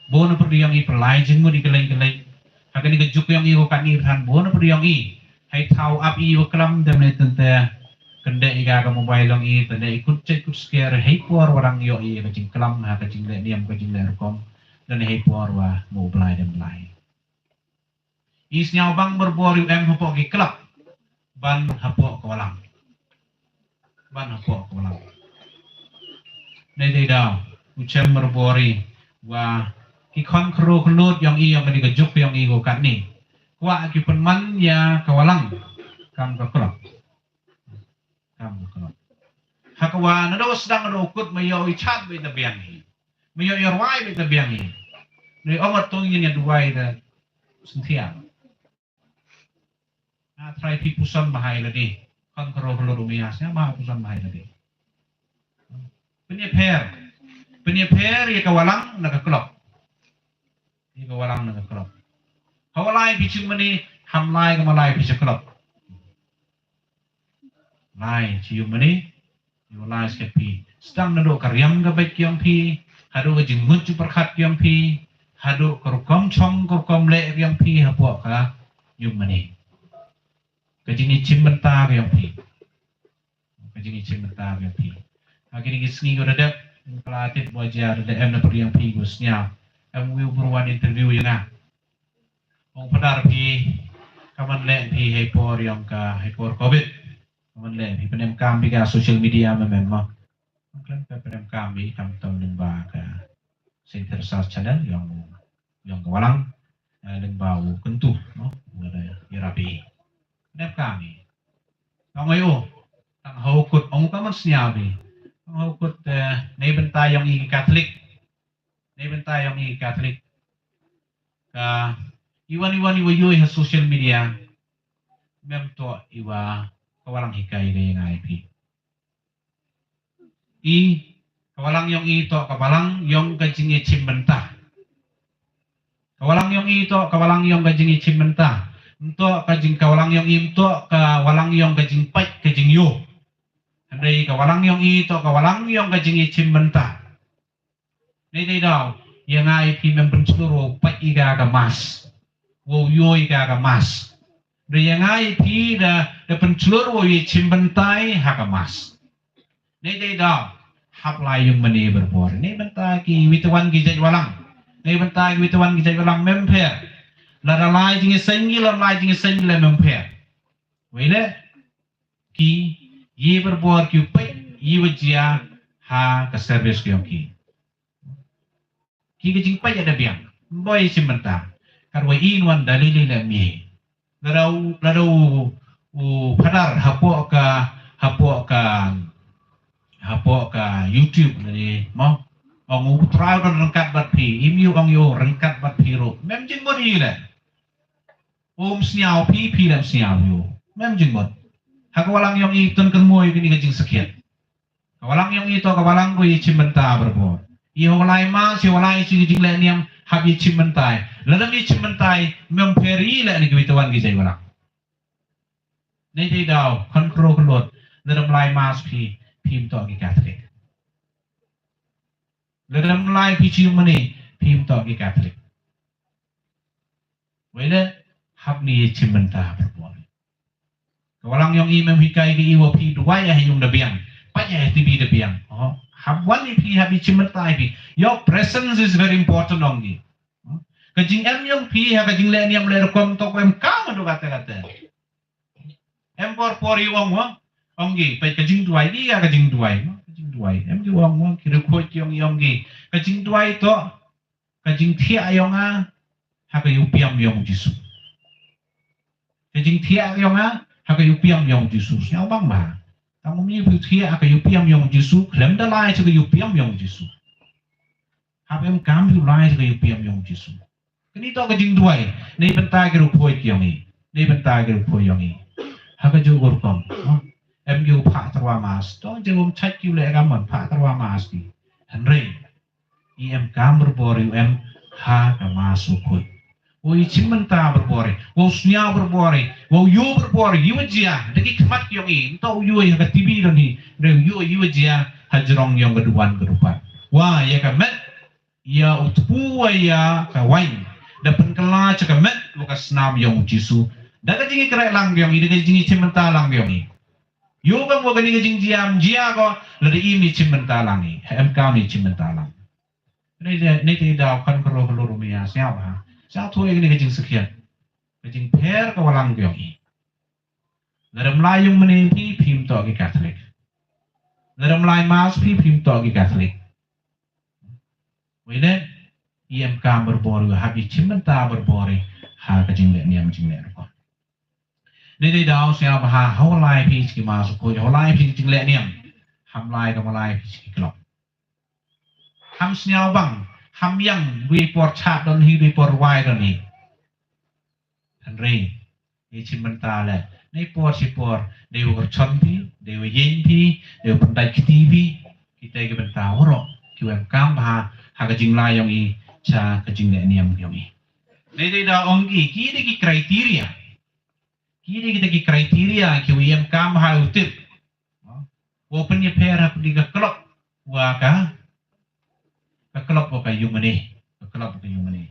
Bona perdiang i pelai jing mo di keleng-keleng. Hak ni kejuk yang iyo kan irhan bona perdiang i. Hai tau ap iyo kelam dem ne tente. Kende iga ka mobile long i tende ikut cek ikut scare hai puar warang iyo i ka jing kelam hak jing le niam ka jing le rekom. Dan hai puar wa mo belai dem belai. Is nyau bang berbori em hopok ki kelap. Ban hapok kawalang. Ban hapok kawalang. Nei daw ucem berbori wa ki kon kru klut yang i yang ka juk yang i go kat ni. Wa ki penman ya kawalang kam ka kelap. Kam ka kelap. Hakwa na daw sedang na ukut mayo i chat be tabiang hi. Mayo i rwai be tabiang hi. Nei omat tong yin ya duai da sentiang. Na try pi pusan bahai lagi. Kon kru klut umiasnya ma pusan bahai lagi. Penyeper ya kawalang nakakelop. Ya kawalang nakakelop. Kawalai piching mani hamlai kamalai piching kelop. Lai cium mani, yulai sekepi. Sedang nado karyam gabek yang pi, hado kajing muncul perkat yang pi, hado kerukom chong kerukom le yang pi hapuak ka yum mani. Kajing icim benta yang pi. Kajing icim benta yang pi. Akhirnya kisni ko dadap pelatih wajar ada em na yang pigusnya em will beruan interview yang na ong padar pi kaman le pi hepor yang ka hepor covid kaman le pi penem kami ka social media memang kan penem kami kam tahun lemba ka center sas channel yang kawalang lemba kentu no ada irapi penem kami kamu tang haukut ong kaman sniabi hukut nebenta yang i Katolik ka iwan iwa sa social media mem to iwa kawalang hikay gaya nga IP kawalang yung ito kawalang yung kajing ichimbenta kawalang yung ito kawalang yung kajing ichimbenta untuk kajing kawalang yung ito kawalang yung kajing pait kajing yo andai kawalang yung ito kawalang yung kajing ichimbenta nei daw yang ai pi mem penceluru pait iga ka mas wo yo iga ka mas de yang ai pi da penceluru ichimbentai ha ka mas nei daw haplay yung mani berbor nei benta ki witawan ki jaj walang nei benta ki witawan ki jaj walang memper la lai jing sengi la lai jing sengi la memper wele ki ye berbor ki pai ye wajia ha ka service ki ki jing pai ada biang boy simenta karwa inwan dalili la mi larau padar hapo ka YouTube ni mo ong utrao don rengkat bat pi imiu ong yo rengkat bat pi ro mem jing mod ile sniao pi lam sniao yo mem jing mod hakawalang yung itun kan mo yung kinigajing sakit kawalang yung ito kawalang ko ichimbenta berbor I walai ma si walai si jing le niam habi cimentai. Lalu ni cimentai memperi le ni kebitawan gizai wala. Nei dei dau kontrol kelot dalam lai mas pi pim to gi Catholic. Dalam lai pi cium ni pim to gi Catholic. Wala hab ni cimenta berbuat. Kawalang yang imam hikai gi iwo pi dua ya yung dabiang. Panya tibi dabiang. Oh, habwan ni pi habi cimenta pi. Your presence is very important ongi. Kajing em yung pi ha kajing le niam le kom to em kam do kata-kata. Em por iwang wa ongi pai kajing duai di ga kajing duai em ju wang wa kira khoi yong yongi kajing duai to kajing thia yonga ha ka yupiam yong jisu kajing thia yonga ha ka yupiam yong jisu nhau bang ba tang mi pu thia ha ka yupiam yong jisu lem da lai cha ka yupiam yong jisu ha em kam yu lai cha ka yupiam yong jisu kini to kajing duai nei bentai ke ru khoi yongi nei bentai ke ru khoi yongi haka jugur kom, em yu pak terwa mas, dong jawab cek yu le kaman pak terwa mas di, Henry, em kam berbori em ha kamas ukut, wo cimenta berbori, wo snya berbori, wo yu berbori, yu aja, deki kemat yang ini, tau yu yang ketibi dan ni, yu aja hajrong yang keduan, wah ya kamet, ya utpu ya kawain, dapat kelah cekamet, lukas senam yang jisu. Daga jingi kerai lang biong ini jingi cimenta lang biong ini. Yo bang wo gani jing jiam jia ko lari imi cimenta lang ni. Em kau ni cimenta lang. Ini tidak kan kero rumia siapa? Siapa tuh ini jing sekian. Jing per ko lang biong ini. Dalam layung menimpi pim to ki Katolik. Dalam lay mas pim to ki Katolik. Wene em kam berbori habi cimenta berbori ha ka jing le niam jing le ko. Nên đào xem hà hậu lai phi chỉ mà sụp hậu lai phi chính lệ niệm ham lai đồng lai phi chỉ lọc ham sneo bằng ham yang vi por chat don hi vi por wai don hi Henry ni cimenta le ni por si por đều chon phi đều yin phi đều pandai TV kita ke bentau ro QM kam ha cái jing lai yang i cha cái jing lệ niệm yang i nên đào ông ki ki criteria kini kita ki kriteria ki uyam kam ha utip open ye pera pdi ka klop wa ka klop ka yumani ka klop ka yumani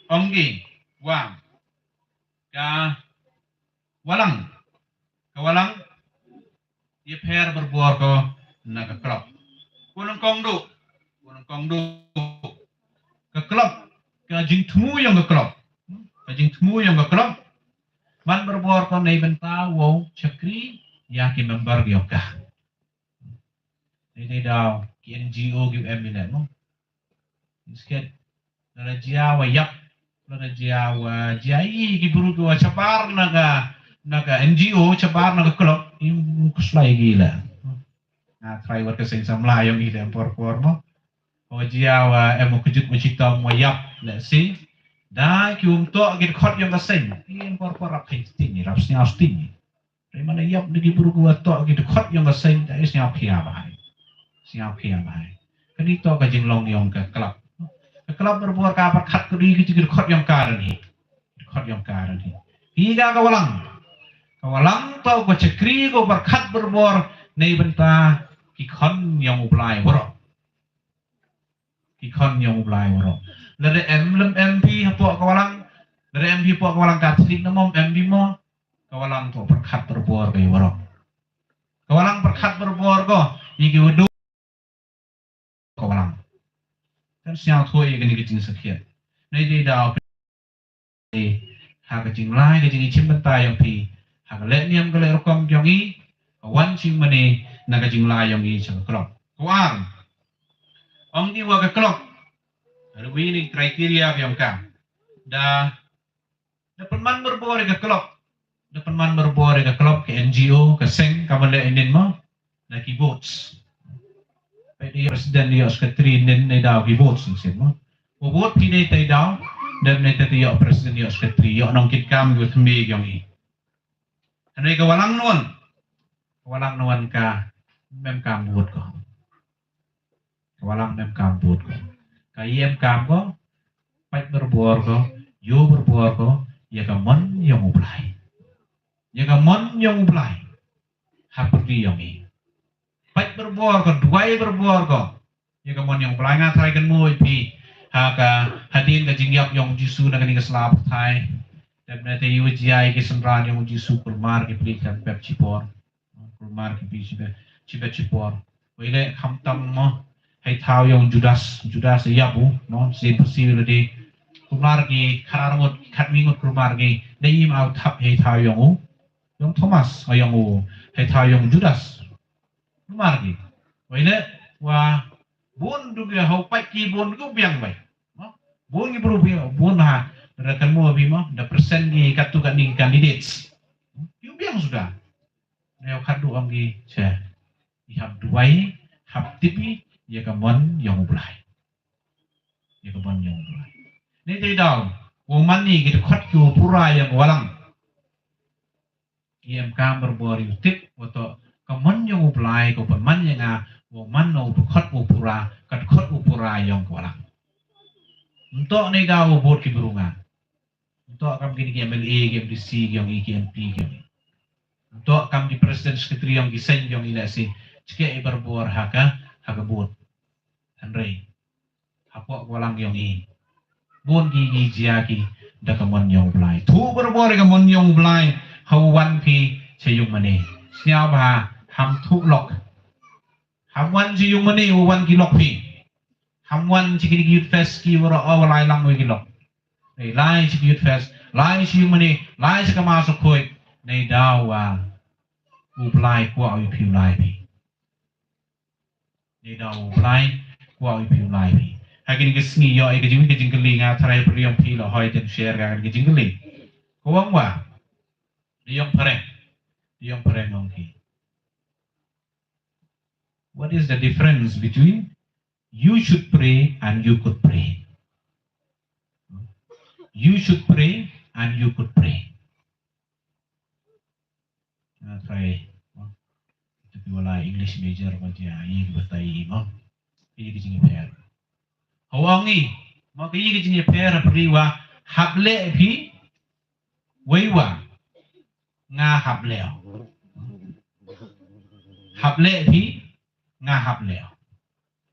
onggi wa ka walang ye per berbuar ko na ka klop kunong kongdu ka klop ka jing tmu yang ka klop man berbuar kon nei benta wo chakri ya ki member gyoka nei daw ki NGO gi emile no isket na jia wa yap na jia wa jai ki buru go chabar naga NGO chabar naga klub im kuslai gila na try work sing samla yang ide por mo o jia wa emo kejut macita mo yap let's see dah kium to git khot yang kaseng in por rap ting rap snya sting dari mana yap di buru gua to git khot yang kaseng dari snya phia bai kani to ka jing long yong ka klub berbuat ka par khat ko di git khot yang karan hi higa ka walang to ko cekri ko par khat berbor nei benta ki khon yang ublai woro dari MP po kawalang dari MP po kawalang Katolik na mom MP mo kawalang to perkat berbor kay waro kawalang perkat berbor ko iki wudu kawalang kan siang thoi gani kicing sakit nei di daw ha kicing lai kicing chim benta yang pi ha le niam ko le rokom yongi kawan ching mani na kicing lai yongi sa klok kuang ong di wa ka klok ada ini kriteria yang kam. Dah penman berbor ke klub, ke NGO, ke seng, kamu le inin mo, na ki votes. Pwede presiden dia sekretari inin na daw ki votes nsin mo. O vote pinay tay daw, dan na tatiyo presiden dia sekretari, yo nong kit kam with me yung i. Ano ka walang nuan ka, mem kam vote ko. Walang mem kamput ko. Kayem kam ko, pait berbuar ko, yo berbuar ko, ya kamon yang ublay. Ya kamon yang ublay. Haperti yang i. Pait berbuar ko, duai berbuar ko. Ya kamon yang ublay nga try kan mo pi. Haka hadin ka jingyap yang jisu na kaning keselap thai. Dan nanti yu jai ke senran yang jisu kulmar ke belikan pep cipor. Kulmar ke pi cipe cipor. Wile kamtam mo. Hay tao yung Judas yabu no sin persil di kumar gi karangot katmingot kumar gi daim out tap hay tao yung Thomas yung hay tao yung Judas kumar gi wala wa bun duga hau pai ki bun gu biang bai no bun gi bru bun ha rekan mo bi mo the percent gi katu kaning candidates yu biang sudah neo kadu ang gi che ihap duai hap tipi ya kamon yang ublay. Ya kamon yang ublay. Ni tay daw, woman ni kita khot ku pura yang walang. Iem kam berbori tip wato kamon yang ublay ko paman yang woman no khot ku pura kat khot ku pura yang walang. Untuk ni daw bot ki berungan. Untuk kam kini ki MLA ki MDC ki yang IKMP ki. Untuk kam di presiden sekretari yang gisen yang eleksi cike berbor haka bot. Andrei, apa walang yang i, bon gigi jiaki, dah kamon yang belai. Tu berbor kamon yang belai, hawan pi cayung mani. Siapa ham tu lok, hamwan cayung mani, hawan kilok pi. Hamwan cikini youth fest ki wara awalai lang wei kilok. Lai cikini youth fest, lai cayung mani, lai sekama sokoi, nei dawa, ublai kuah upi ulai pi. Nei dawa ublai. Kuah ipi ulai pi. Hakin kesni yo ke jingkeling tharai priam pi lo hoi den share kan ke jingkeling. Kuang wa. Diong pareng ongki. What is the difference between you should pray and you could pray? You should pray and you could pray. Try. Itu wala English major macam ini bertai mo. Iyi kijingi per. Hawangi, mau iyi kijingi per priwa hable pi weiwa nga hableo. Hable pi nga hableo.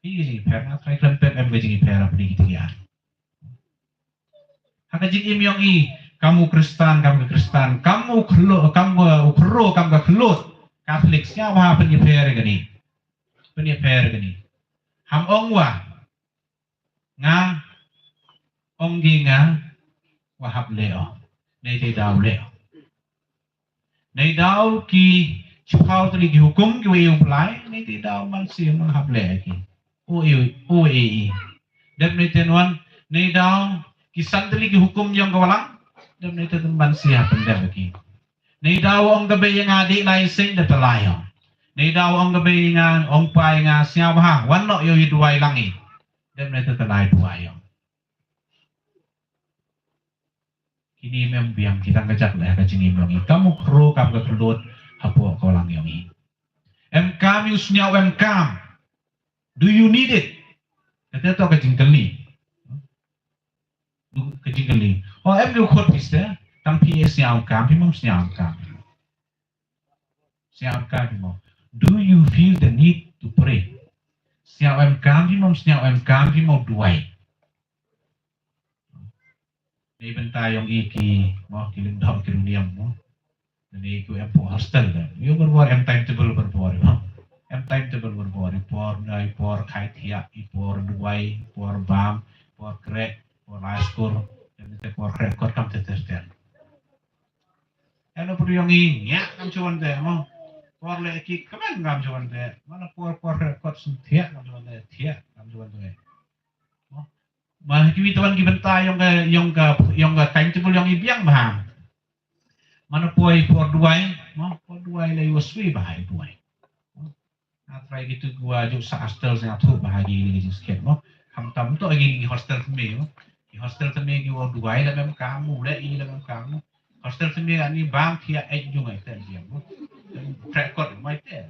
Iyi kijingi per nga try klempet em kijingi per pri kitiya. Haka jing imyong i kamu Kristen, kamu khlo, kamu ukro, kamu khlot. Catholic siapa penyeper gani? Penyeper gani. Ham ongwa nga onggi nga wahab leo nei daw leo nei daw ki chupau tali ki hukum ki wei uplai nei daw man si mahab le ki o e dan nei tenwan nei daw ki santali ki hukum yang kawalang dan nei ten man si hapendar ki nei daw ong gabe yang adik lai sing da talayo. Nei daw ang gabi nga ong pai nga siya ha wano yo duai langi dem na ito talay duai yo kini mem biang kita ngajak lah ka jingim langi kamu kro kam ka kelut hapo ko lang yung i kam usnya kam do you need it kata to ka jingkeli oh lu khot piste tam ps nya kam pi mom nya kam siya kam pi mom. Do you feel the need to pray? Siap kami mau duai. Ini bentar yang iki mau kirim dom kirim diam mau. Jadi aku empo hostel kan. You berbuat timetable berbuat. Timetable berbuat. Por kai tiak, por duai, por bam, por krek, por laskur, dan itu por rekod kam teter. Ano perlu yang ini? Ya, kam cuman deh mau. Por leki kaman ngam juan de mana por rekod suntia ngam juan de tia ngam juan de mah kiwi tuan ki benta yang ka timetable yang ibiang bah mana por duai mah por duai le waswi bahai duai na try gitu gua juk sa hostel sa tu bahagi ni sikit mo ham tam to lagi hostel teme mo ki hostel teme ki wo duai la mem kamu le i la mem kamu hostel teme ani bang tia jung ai ten dia mo record mai te.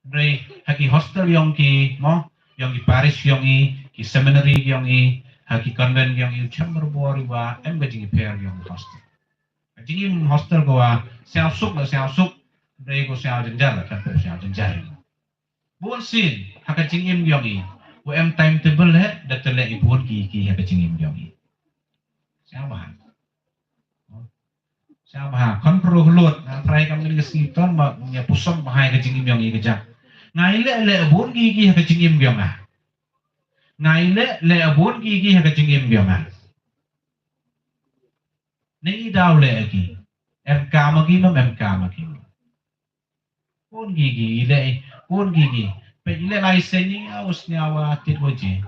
Dari haki hostel yang ki mo yang di Paris yang ki seminary yang haki konven yang ucap berbuari wa gajing pair yang hostel. Gajing hostel gua siap suk dari gua siap jenjar kan siap jenjar. Buat sin haka jingim yang wa timetable datale ibun ki haka jingim yang siapa kontrol hulut try kami ke siton nya pusong bahai ke jingim yang kejak ngai le abun gigi ke jingim yang ngai le abun gigi ke jingim yang nei daw le lagi MK magi pun gigi pe ile license ni aus nyawa tit waji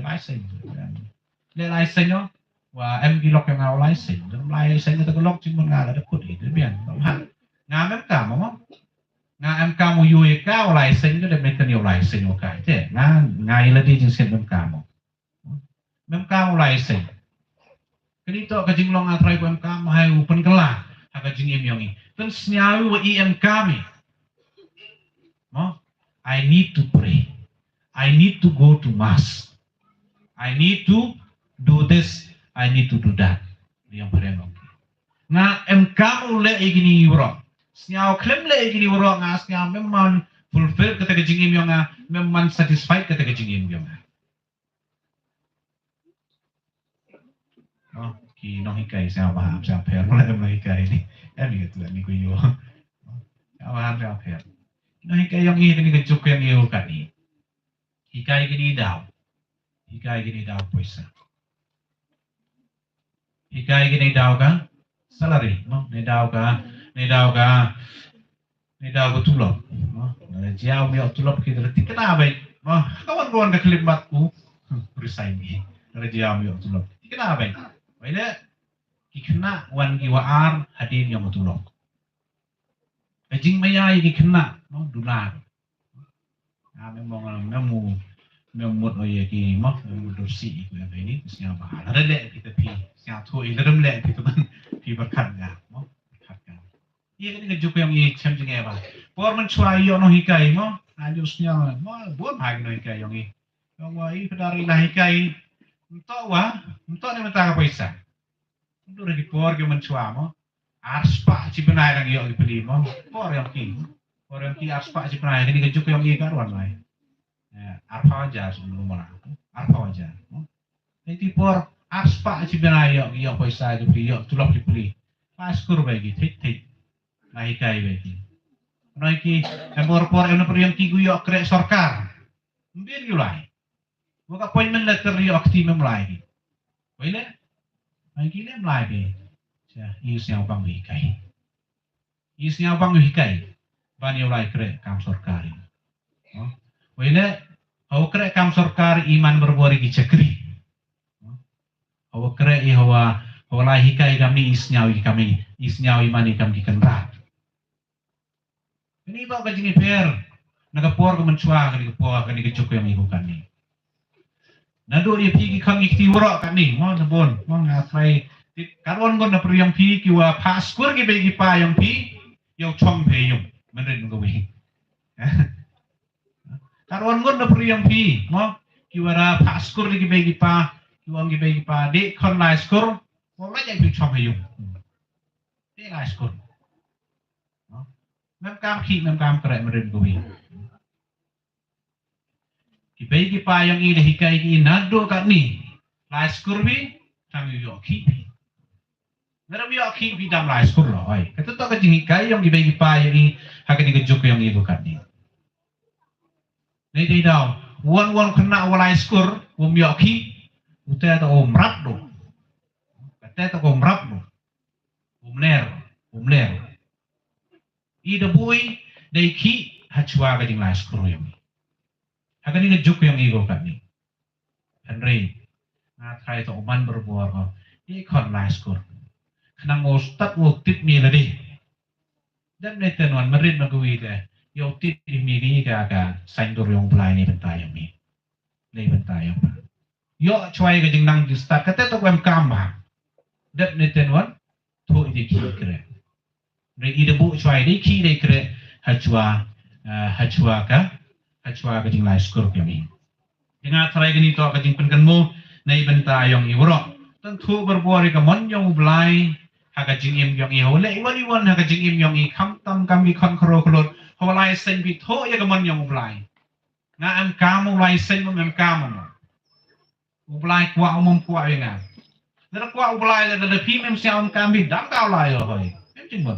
license le license và em ghi lọc yang ngau license ta có lọc chính môn ngà là đã kut itu bian ngà em cả mà ngà em cả mu yui ka license itu dem nekan yo license yo kai te ngà ila di jing sen em cả license kini to ka jing long atrai em cả ma hai open kala ha ka jing em yongi ten snyawi wa em kami I need to pray, I need to go to mass, I need to do this, I need to do that. Yang perempuan. Nga MK ule igini wuro. Snyao klaim le igini wuro nga snyao memang fulfill kata kejingim yang nga memang satisfied kata kejingim yang nga. Oh, ki no hikai snyao paham snyao per mulai no hikai ni. Gitu lah ni kuyo. Snyao paham snyao per. No hikai yang ini kejuk yang iyo kani. Hikai gini daw puisa. Hikai gini daw ka salary, ne daw ka tulog, jiaw mi tulog kita letik kena baik, kawan-kawan ka kelimatku resign ni, jiaw mi tulog, kena baik, baiklah, kena wan giwaan hadir yang tulog, kajing maya ini kena, dunar, memang memut oye ki mak bersih itu yang ini siapa ada lek kita pi siapa tu dalam lek kita kan pi berkat ya mak berkat kan iya kan kejuk yang ini macam je apa por mencuai yo no hikai mak ajusnya mak buat hagi no hikai yang ini yang wah ini pedari lah hikai untuk ni mentah apa isa untuk lagi por ke mencuai mak arspa cipenai lagi yo dibeli mak por yang ki arspa cipenai ini kejuk yang ini karuan lah arpa aja sebelum mana arpa aja nanti por aspa cibenaya yang paisa jadi yang tulak dibeli paskur bagi tik naik kai bagi naiki por yang perlu tigu yang kerek sorkar mungkin gulai buka appointment letter yang aktif memulai boleh naiki le mulai isnya bang hikai bani ulai kerek kam sorkari boleh Hawa kere kam sorkar iman berbuari ki cekri. Hawa kere hawa lah hikai kami isnyawi imani kami kenrat. Ini bawa kajingi per, nagapor ko mencua kani kapor kani kecuk yang ibu kani. Nado dia pergi kami tiwara kani, mau nebon, mau ngapai. Karuan ko na periyang pi kiwa paskur ki bagi pa yang pi, yang chong pe yung menerin ko wi. Karuan gon na priyang pi, mo kiwara paskur lagi bagi pa, kiwang bagi pa, di kon la skur, mo la jai pi chom hayung. Di la skur. Mem kam kere merin ko wi. Ki bagi pa yang ida hikai ki nado kat ni. La skur bi tang yo ki. Meram yo ki bi dam la skur lo ai. Kata to ka jing hikai yang bagi pa yang hakan digejuk yang ibu kat ni. Ini daw, wan kena walai skur, yoki, utai atau omrap do, kata atau omrap do, omler, ida boy, dai ki hachwa gading lai skur yang ni, hakan ini juk yang igo kan ni, Henry, ngatrai atau oman berbuar ko, ikon lai skur, kenang ustad wotip ni ladi, dan netenuan merin magui deh. Yo tit miri ka saindor yung play ni bentayang mi. Lay bentayang. Yo chwai ka jing nang distat kata to kwem kamba. Dat neten wan to ide ki kre. Re ide bu chwai de ki de kre hachwa ka kacwa kajing lai skur kami. Dengan try gini to kajing penkenmu nei benta yang iwro. Tentu berbuari kemon yang ublai hakajing im yang ihole iwan hakajing im yang i tam kami kon kro klot holai sen bitho ya kemon yang ublai. Nga am kamu lai sen mem kamu. Ublai kwa umum kwa nga. Nera kwa ublai da pi mem siam kami dam kau lai hoi. Mem jing mo.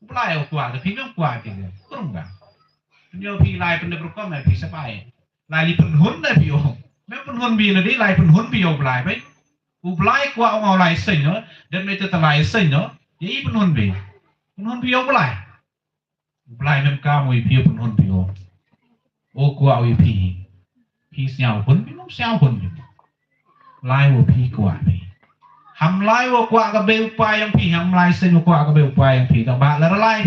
Ublai kwa da pi mem kwa ti. Kurang ba. Nyo pi lai pen berkom na pi sabai. Lai li pen hun na pi o. Mem pen hun bi na di lai pen hun pi ublai bai. Ublai kwa ngau lai sen no. Dan me ta lai sen no. Ye pen hun bi. Pen hun pi ublai. Ublai mem kamu i pi pen hun pi o. O kwa i pi. Pi siao hun pi mem siao hun pi. Lai wo pi kwa pi. Ham lai wo kwa ka be upa yang pi ham lai sen wo kwa ka be upa yang pi. Tak ba la lai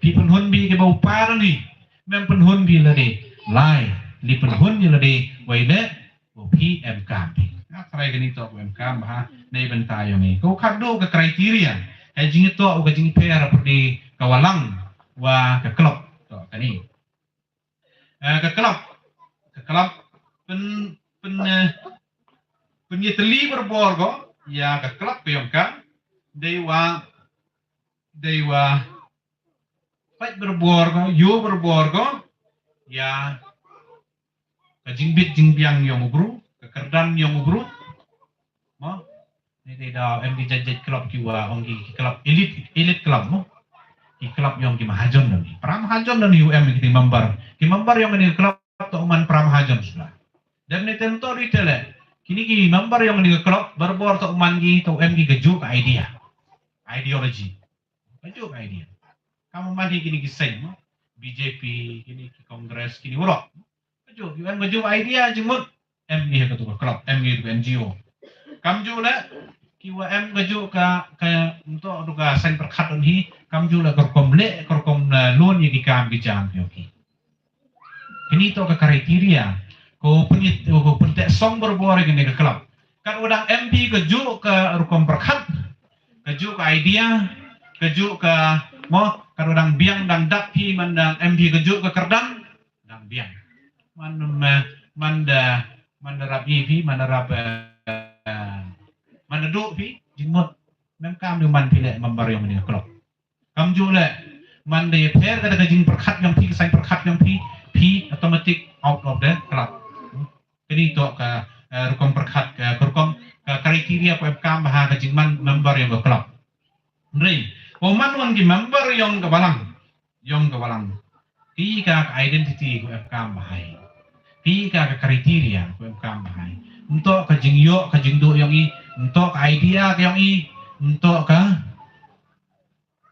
pi pen hun bi ke be upa ro ni. Mem pen hun bi la de. Lai li pen hun ni la de. Wai le wo pi em kam pi. Nak try gani to em kam ha nei ben ta yo ni. Ko khat do ka kriteria. Ai jing to o ka jing pe ra di kawalang wa ka klop to kani. Ka klop pen penyeteli berborgo ya ka klub peyongka dewa fight berborgo yo berborgo ya ka jingbit jingbiang yong gru ka kerdan yong gru mo ni da MD jajaj klub kiwa ongi klub elite klub mo ki klub yong ki mahajon dan pram mahajon dan UM ki member yong ni klub to man pram mahajon sudah dan ni tentu ditele kini ki member yang di klub berbor to mangi to MG keju ke ideologi keju ke idea kamu mandi kini ki sen BJP kini ki kongres kini urok keju UM keju idea jemut MG ke tu klub MG ke NGO kamju la ki UM keju ka untuk duga sen perkhat ni kamju la korkom lon ye ki kam ki jam ki kini to ke kriteria ko pentek song berbuat gini ke klub. Kan udang MP keju ke rukom perkhat, keju ke idea, keju ke mo kan udang biang dang dak pi mandang MP keju ke kerdan dang biang. Manda rabi pi manda duk pi jimut mem kam du man pi le member yang ni klub. Kam ju le manda ye per kada kajing perkhat yang pi kesain perkhat yang pi automatic out of the club. Jadi to ka rukom perkhat ka rukom kriteria ko kam ha ka jingman member yang klub. Nri, oman wan ki member yang kawalang. Pi ka identity ko kam bahai. Pi ka kriteria ko kam bahai. Untuk ka jingyo ka jingdo yang i, untuk ka idea yang i, untuk ka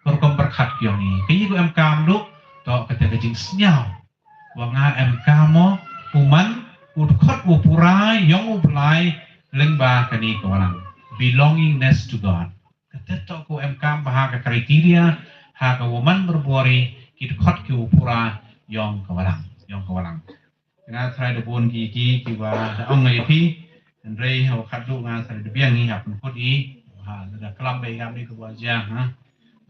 rukom perkhat yang i. Pi ko kam lu to ka te jing snyao. Wanga kam mo uman udkhot upurai yang ublai lengba kani kawalang belongingness to God. Ketetok ko MK bahaga kriteria haga woman berbuari kidkhot ki upura yang kawalang. Dengan try de bon ki wa ong ngai pi ndrei ho khadu nga try de biang ni hapun kodi ha da kelam bai ngam ni ko ja ha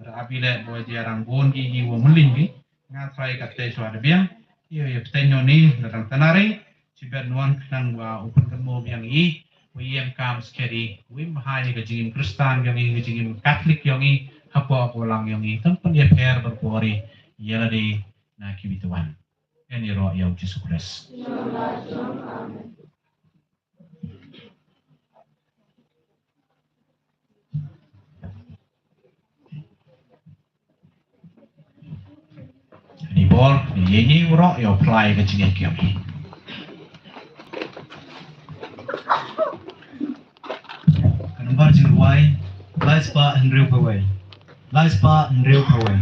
da apile bo ja rang bon ki wo meling ki nga try ka te so de biang yo ptenyo ni da tanare Sibat nuan kenang wa open kemo yang i wiem kam skeri wim hai ke jingim Kristen yang i jingim Katolik yang i apa lang yang i tempat dia per berpori yala di na kibituan eni ro ya Yesus Kristus ni bol ni ro ya apply ke jingim kami Kanumbar Jingwai, Laispa and Real Paway. Laispa and Real Paway.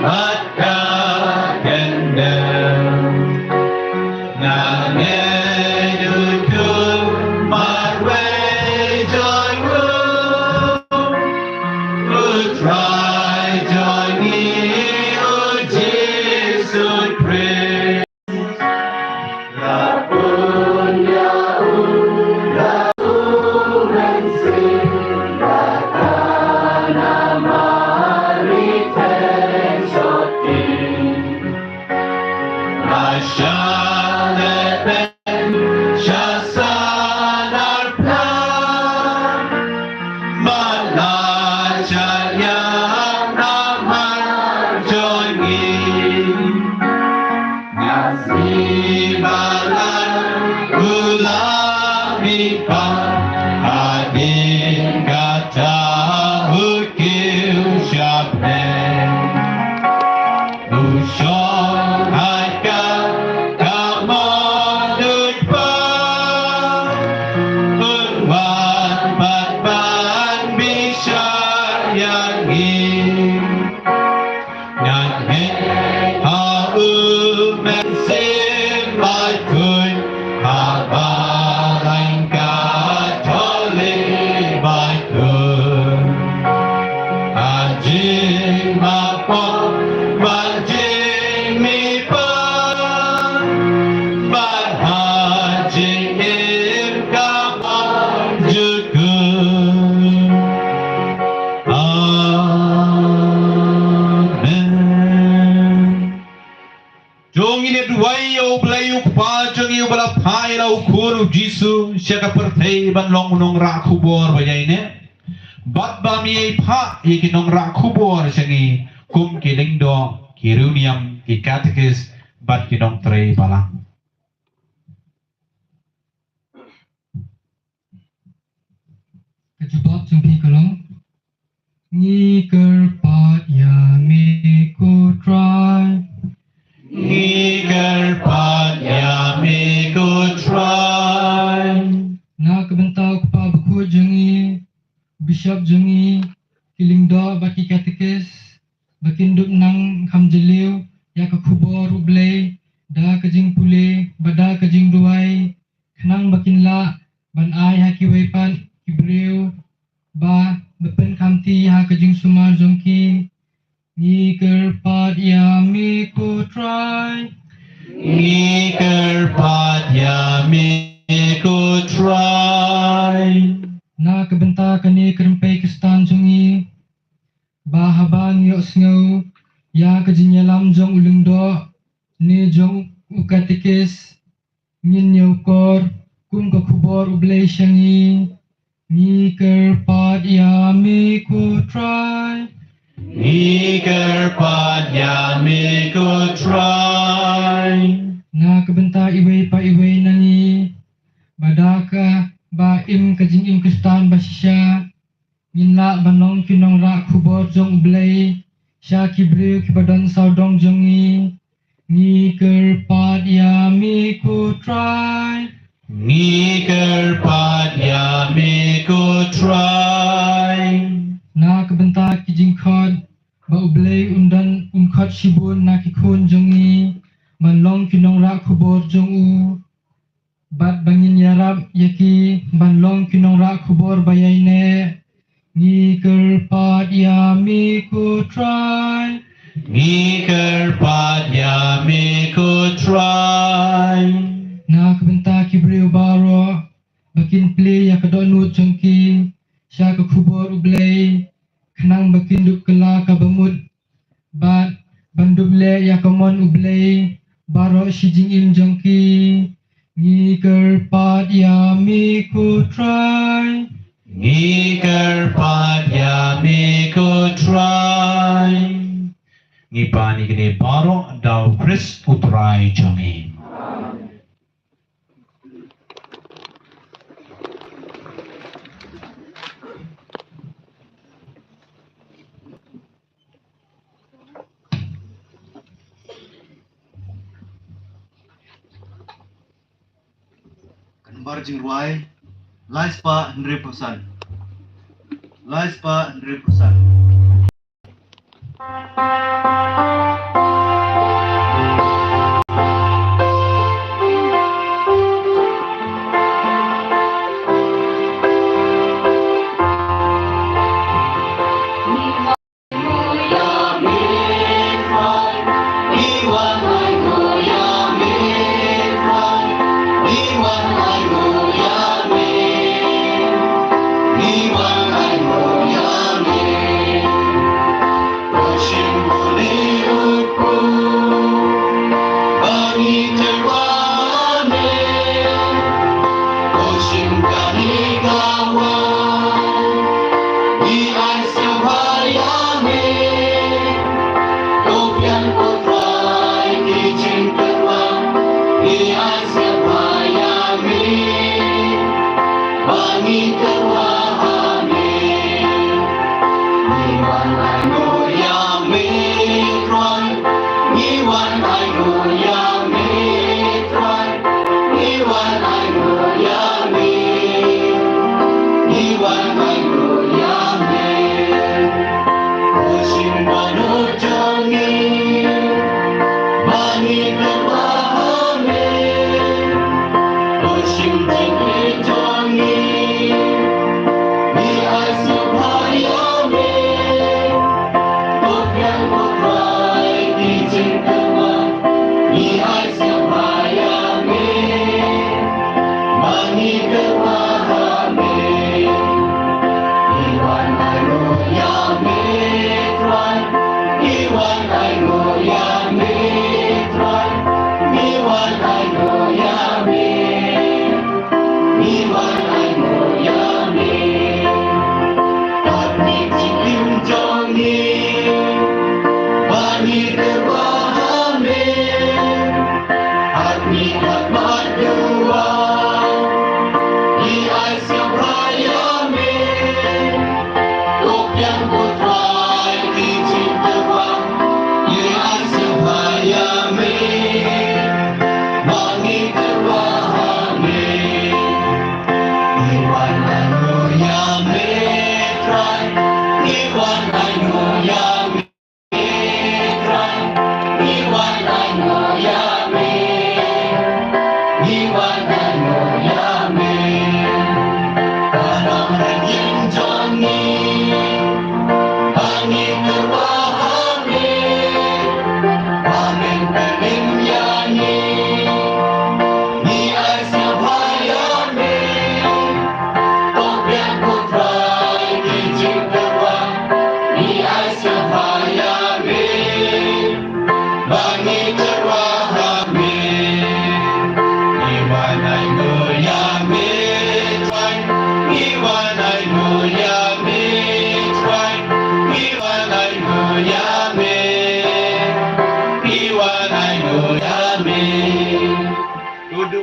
At ka kende Jisu siapa pertai ban long nong rak kubor bajai ne bat ba mi pha ye ki nong rak kubor sangi kum ki lingdo ki runiam ki katekis bat ki nong trei bala kejebak jengki kelong ngi kerpat ya mi ku try ngi kerpat ya mi ku try na kebentau kepa beku jengi bishop jengi kiling do baki katekis bakin duk nang kham jeliu ya ke kubor ublei da kejing pule bada kejing duai kenang bakin la ban ai haki waipan kibreu ba bepen kamti ha kejing sumar jongki ni kerpat ya mi ku try ngi kerpat ya mi ku try na kebenta kani kerempai kestan jongi bahabang yok sngau ya kejinyalam jong ulung do ni jong ukatikis ngin yokor kum ka kubor ublei shangi ni kerpat ya mi ku try ngi kerpat ya mi ku try na kebenta iwei pa iwei nangi badaka ba im kajing im kestan basisha minla banong kinong ra kubor jong ublei sha kibriu kibadon saudong jongi ni kerpat ya mi ku try ngi kerpat ya mi ku try na kebenta kijing khod ba ublei undan unkhot shibun na kikun jongi manlong kinong ra kubor jong u bat bangin yarab yaki banlong kinong ra kubor bayai ne ni kerpat ya mi ku try ngi kerpat ya mi ku try na kebenta kibriu baro bakin play ya kedonut jongki sya ke kubor ublei kenang bakin duk kela ka bemut bat banduble ya komon ublei baro shijing im jongki ni kerpat ya mi ku try ngi kerpat ya mi ku try ngi pani kini baro dau Chris utrai jami Kanbar jingruai Laispa 100%. Laispa 100%.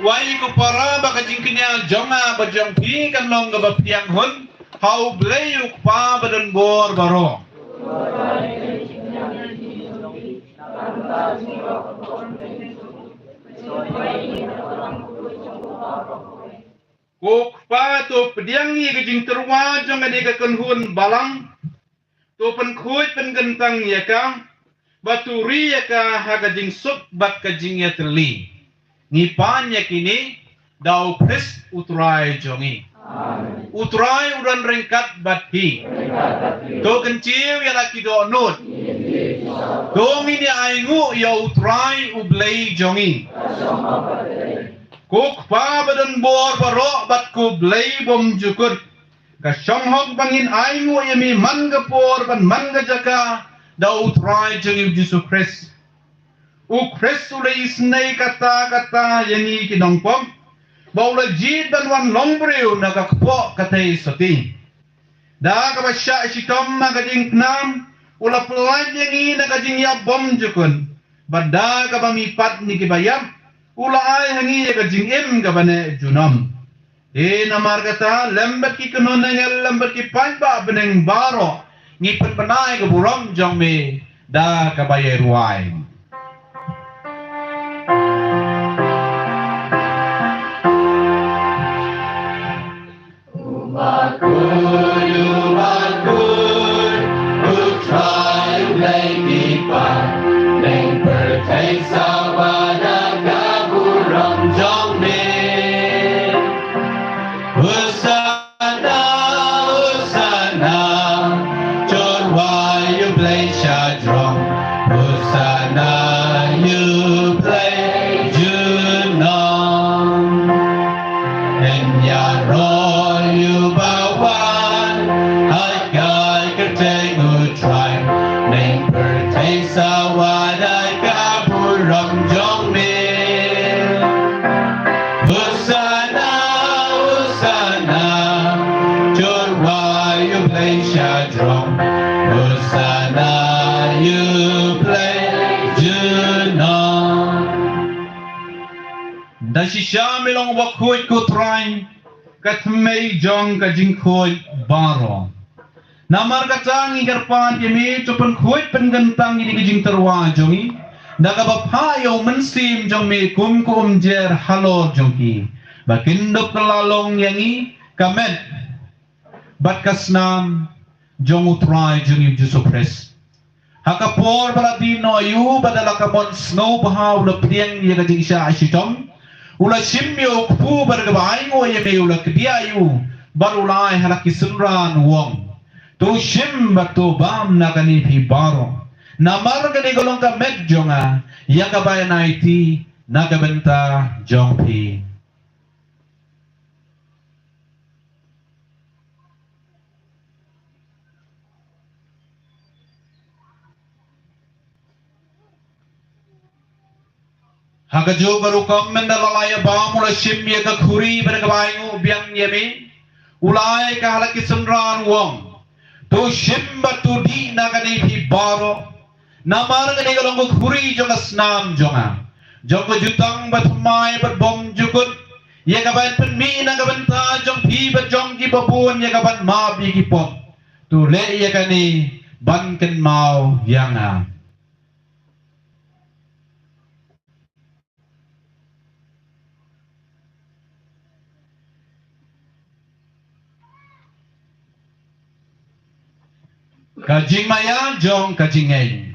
Wai ko para baka jingkinya jonga bajang pi kan long ga bapiang hun hau blayuk pa badan bor baro kok pa to pediang ni ga jing terwa jonga de ga kan hun balang to pen khuj pen gentang ya ka baturi ya ka ha ga jing sup bak ka jing ya terli ni panya kini dau pres utrai jongi. Utrai udan rengkat bathi. To kencil ya laki do nut. Dong ini aingu ya utrai ublei jongi. Kuk pa badan bor barok bat ku blei bom jukut. Ka shonghok bangin aingu ya mi man gapor ban man gajaka dau utrai jongi Yesus Kristus. Ukres ulai isnai kata-kata yani kinongpom baula jid dan wan lombreu naga kpo katai soti da ka basya sitom naga jing knam ula pelaj yangi naga jing ya bom jukun bada ka bamipat ni kibayam ula ai hangi ya ka jing em ka bane junam namar kata lembat ki kuno nangel lembat ki panba beneng baro ngipen benai ke buram jong me da ka bayai ruai Sisya milong wakhuit ko train katmei jong ka jing khoi baro namar katang igar pan yemi chupun khoi pengentang ini ka jing terwa jongi daga bapayo mensim jong me kum jer halo jongki bakindok kelalong yangi kamet bat kasnam jong utrai jongi jusupres hakapor baladino ayu badala kamon snow bahaw la priang ya ka jing sha ashitom ula simyo kupu bergabai ngo yeme ula kediayu barulai halaki sunran wong tu sim batu bam nakani pi baro namar gani golong ka met jonga ya ka bay naiti nagabenta jong pi Hagajo baru komen dalalaya bam ula sim ya ka khuri bergabai ngo biang yeme ulai ka halaki sunran wong tu sim batu di nakani pi baro namar gani golong ko khuri jonga snam jonga jonga jutang bat mai bat bom jukut ya ka ban pen mi na ka banta jong pi bat jong ki babun ya ka ban ma bi ki pom tu le ya kani ban ken mau yanga kajing maya jong kajing ngeng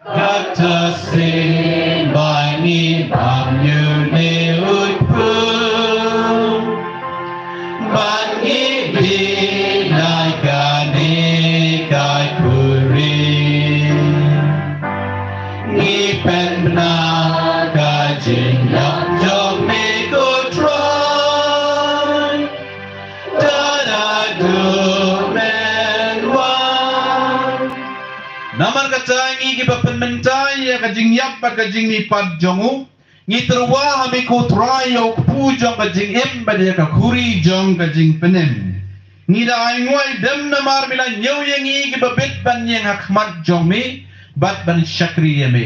kata sin bai ni bam yu ne ut pu ban ni bi nai ka ni kai kuri ni pen na kajing yak jong me ko try da do men wan namar kata ngi ki bapen mentai ya kajing yap pat kajing ni pat jongu ngi terwa hami ko try yo pu jong kajing em ba dia ka khuri jong kajing penem ngi da ai ngoi dem namar bila nyau yang ngi ki babet ban yang hakmat jong me bat ban shakri yeme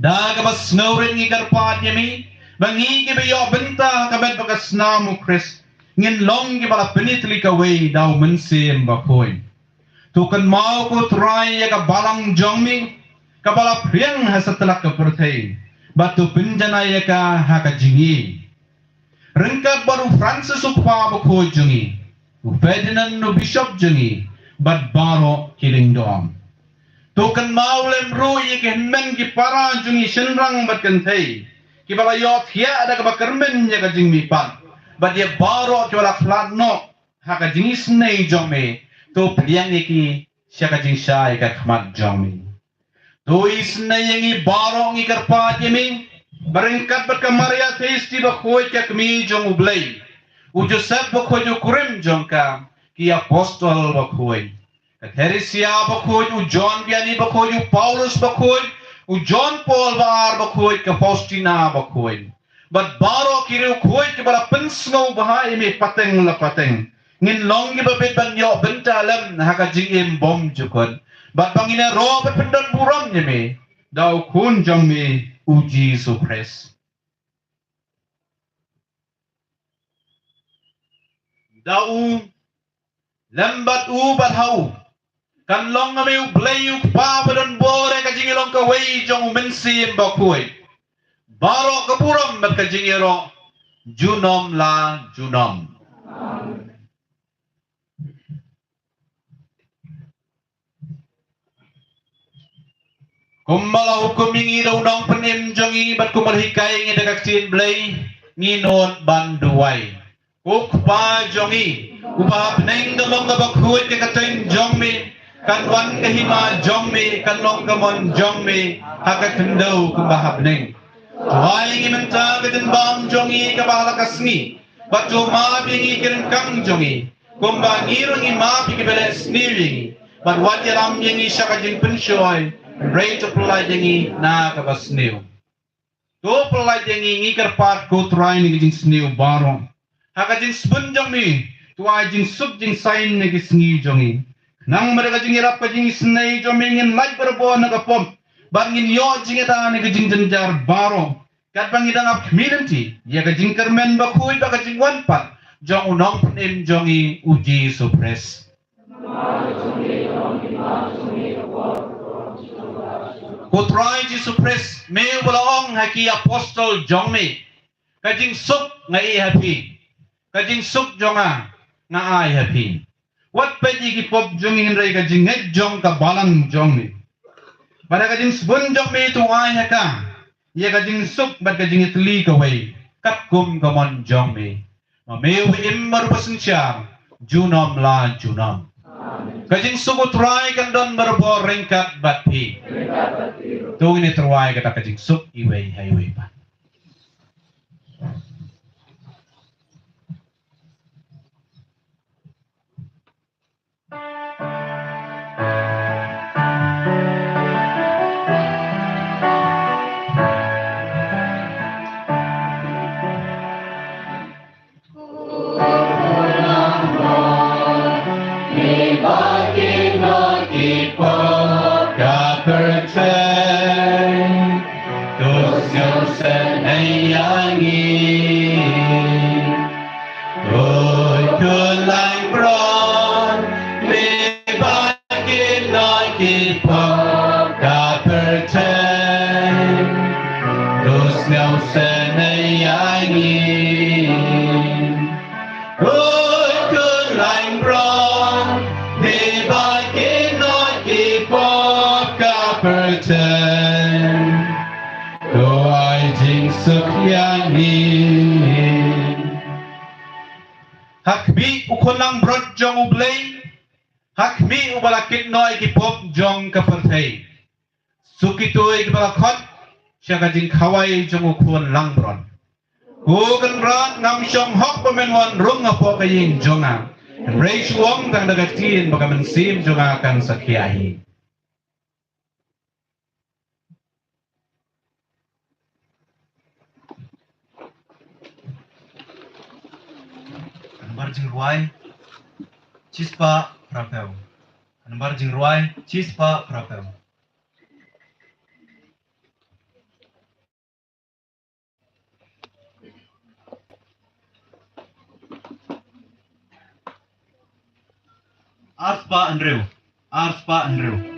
da ka bas snowren ngi kar pat yeme bangi ki be yo benta ka bet bakas namu kris ngin long ki bala penitli ka we daw mensem ba khoi tukan mau ko try ya ka balang jongmi ka bala priang hasatlak ka perthai batu pinjana ya ka haka jingi rengkat baru Francis ukwa ba khoi jungi Ferdinand no bishop jungi bat baro kiling dom tukan mau lem ru ya ke men ki para jungi shenrang bat kan thai ki bala yo thia ada ka bakermen ya ka jingmi pat bat ya baro ki bala flat no haka jingi snei jongme to pliang iki siaka jing sai ka khmat jongmi to isna yangi baro ngi karpat yemi berengkat berkamaria teisti ba khoi ka kmi jong ublei u joseph ba khoi ju kurim jongka ki apostol ba khoi ka Theresia ba khoi u John biani ba khoi u Paulus ba khoi u John Paul ba khoi ka Faustina ba khoi bat baro kiru khoi ke bala pensno bahai me pateng la pateng ngin long gi babet ban yo benta lam haka jing em bom jukon bat bangina ro bat pendon buram nyeme dau kun jong me uji supres dau lambat u bat hau kan long me u blay u pa badon bore ka jing long ka wei jong mensi em ba koi baro ka buram bat ka jing ro junom la junom kumbala hukum ingi daw dong penim jongi bat kumal hikay ngi dagak sin blay ngi non banduay ukpa jongi upap neng dalong ka bakhuit ka katoy jongmi kanwan ka hima jongmi kanlong ka mon jongmi haka kendaw kumbahap neng tuhay ngi menta katin bam jongi kabahala kasni bat tumabi ngi kirinkang jongi kumba ngiro ngi mapi kibeles niwing bat wadyalam ngi siya kajing pensyoy rate pelai jengi na kabas new. To pelai jengi ngikar part ko try ni jing snew barong. Haka jing spunjong ni tuai jing sub jing sign ni gisngi jongi. Nang mereka jing irap ka jing snei jomingin like berbo na kapom. Bangin yo jingeta ni kejing jenjar barong. Kat bangidang ap community. Ya kejing kermen bakui ba kejing wanpat. Jong unong penim jongi uji supres. Kutrai ji supres meu balaong haki apostol jong me. Kajing suk ngai happy. Kajing suk jonga nga ai happy. Wat pedi ki pop jong in rai kajing ngai jong ka balang jong me. Pada kajing sebun jong me tu ai haka. Ye kajing suk bat kajing itli ka wei. Kat kum kamon jong me. Ma meu im marupasin siya. Junom la junom. Kajing suk utrai kan don marbo ringkat bati. Tu ini terwai kata kajing suk iwei highway pa. Hakbi ukolang brod jong ublay. Hakbi ubalakit noy kipop jong kapertay. Sukitoy kibalakot siya kajing kaway jong ukon lang brod. Kugan brod ngam siyong hok pamenwan rung apo kaying jonga. Ray suwong tang dagatin baka mensim jonga kan sakiyahi. Barjing ruai, cispa prapel. Barjing ruai, cispa prapel. Arspa Andrew, Arspa Andrew.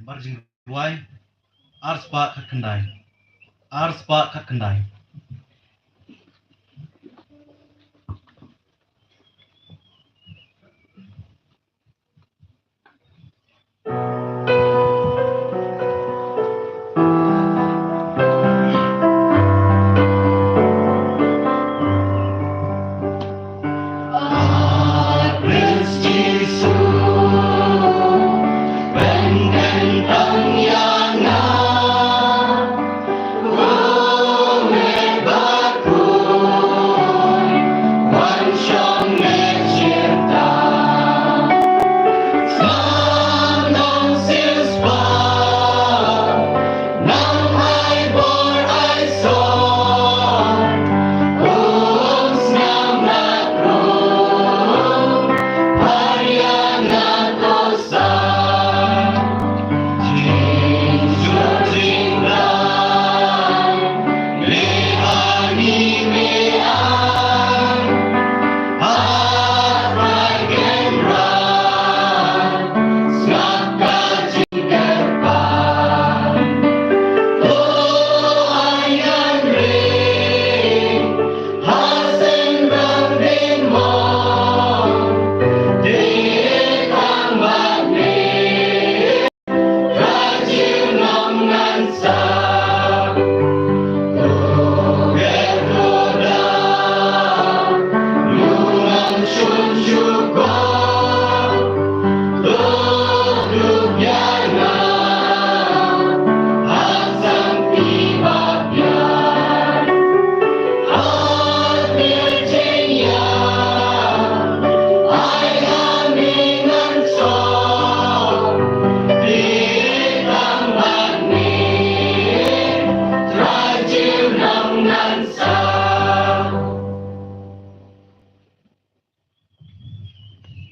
Barjing ruai, ars pak kat kendai, ars pak kat kendai. Bentang yang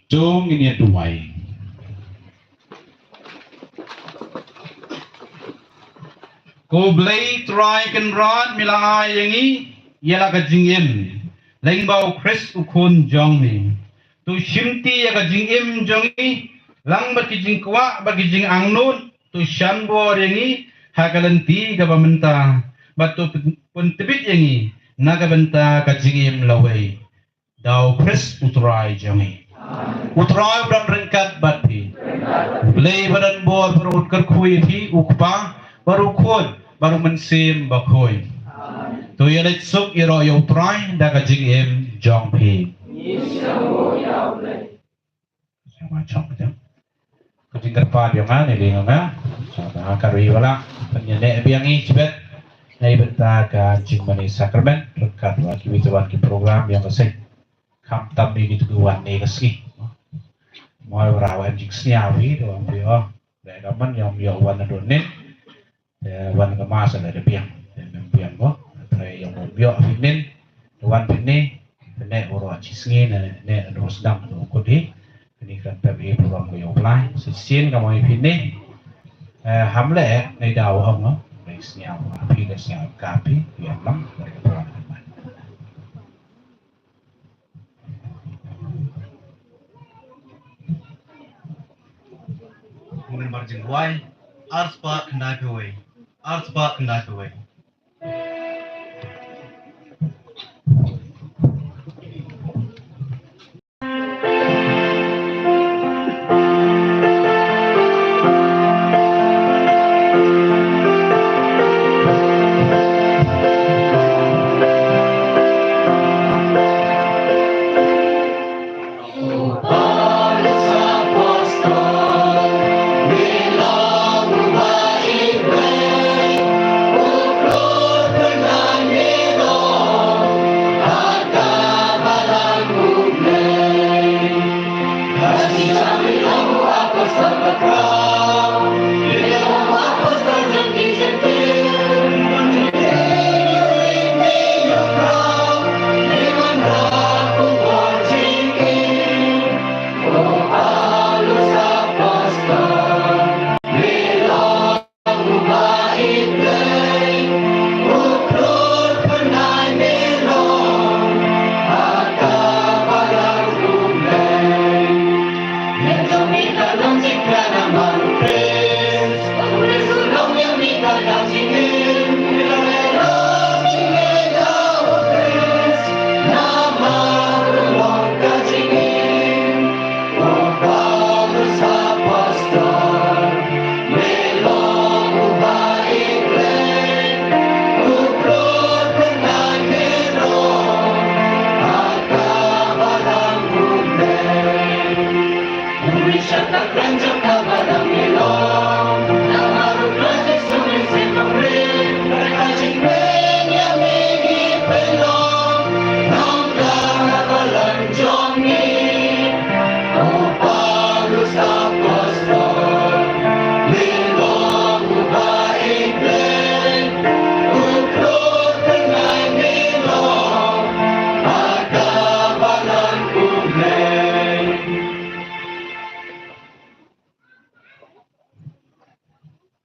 Jom ini duai. Ko blai try kan rod mila yang i ialah kajingim. Lain bau Chris ukun jong ni. Tu shimti ya kajingim jong i lang berkijing kuak berkijing angnun tu shambo yang i hakalanti ka pamenta. Batu pun tebit yang i naga benta kajingim lawai. Dau Chris utrai jong i. Utrai udah rengkat bati. Blai badan bor perut kerkui ti ukpa baru kod baru mensim bakoi. Tu ia let suk iro yo utrai da kajingim jong pi. Sama chong jam. Kajing kerpa dia mana ni ngah. Sama karui wala penyene biangi cibet. Nai benta kajing mani sakramen berkat waki wituan ki program yang kesek. Kam tambi gitu kuan ni keski. Moi rawan jing sniawi doang bio. Daman yang bio wan adonin. Wan kemas ada biang. Biang mo. Trai yang bio finin. Wan finin. Nek oro cisngi nek ado sedang ado kodi. Ini kan tabi program yo plai. Sin kamu finin. Hamle nei dau hong no. Nei sniaw api ke sniaw kapi biang lam dari program. Mungkin marjing wai, ars pak hendak away, ars pak hendak away.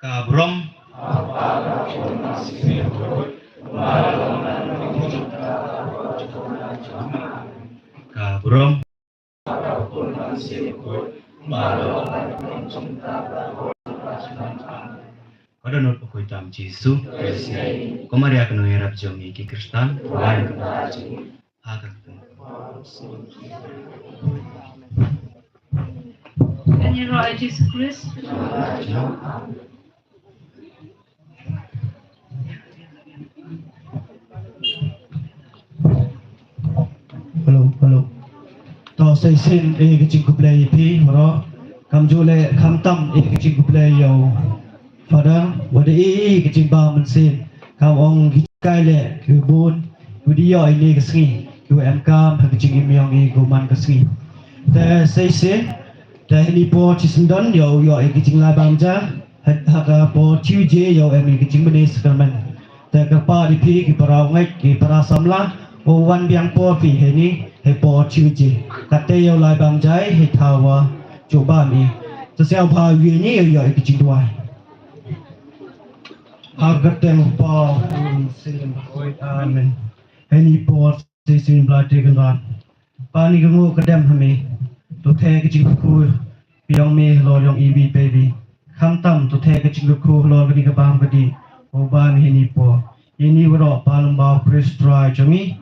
Kabrom Kabrom Kada not ko tam Jesu Komari akan ngerap jomi ki Kristan wai kana agak Kanyero Jesus Christ. Hello. To say sin ke ching kuplay pi maro kam jole kam tam ke ching kuplay yo. Father, wada ke ching ba man sin kam ong kai le ku bun video ini ke sri ku am kam ke ching imyong ku man ke sri. Ta say sin ta ni po chisndon yo ke ching la bang ja ha po Tuesday yo ke ching manis kerman. Ta ka pa di pi ki para ngai ki para samla o wan biang po pi he ni he po chiu ji ka te yo lai bam jai he tha wa chu ba mi to xiao pa wi ni yo yo ki chi dwai ha ga tem pa sin oi amen he ni po se sin bla te gan ran pa ni ga ngo ka dem ha mi to the ki chi ku piang me lo yong EB baby kham tam to the ka chi ku lo ga ni ga bam ga di o ba mi he ni po ini waro palam ba Chris try chami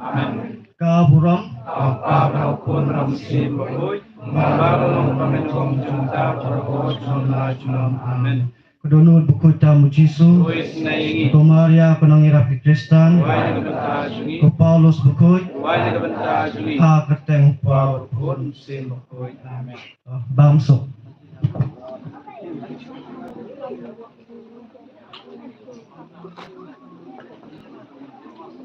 ka buram apa kau pun ramsi beroi mabalong pametong junta perot sunla junam amen kedonut buku tamu Jisu Ois naingi ko Maria ko nang irapi Kristan wai nagabenta jungi ko Paulus buku wai nagabenta jungi ha kerteng Pau pun sim beroi amen bamso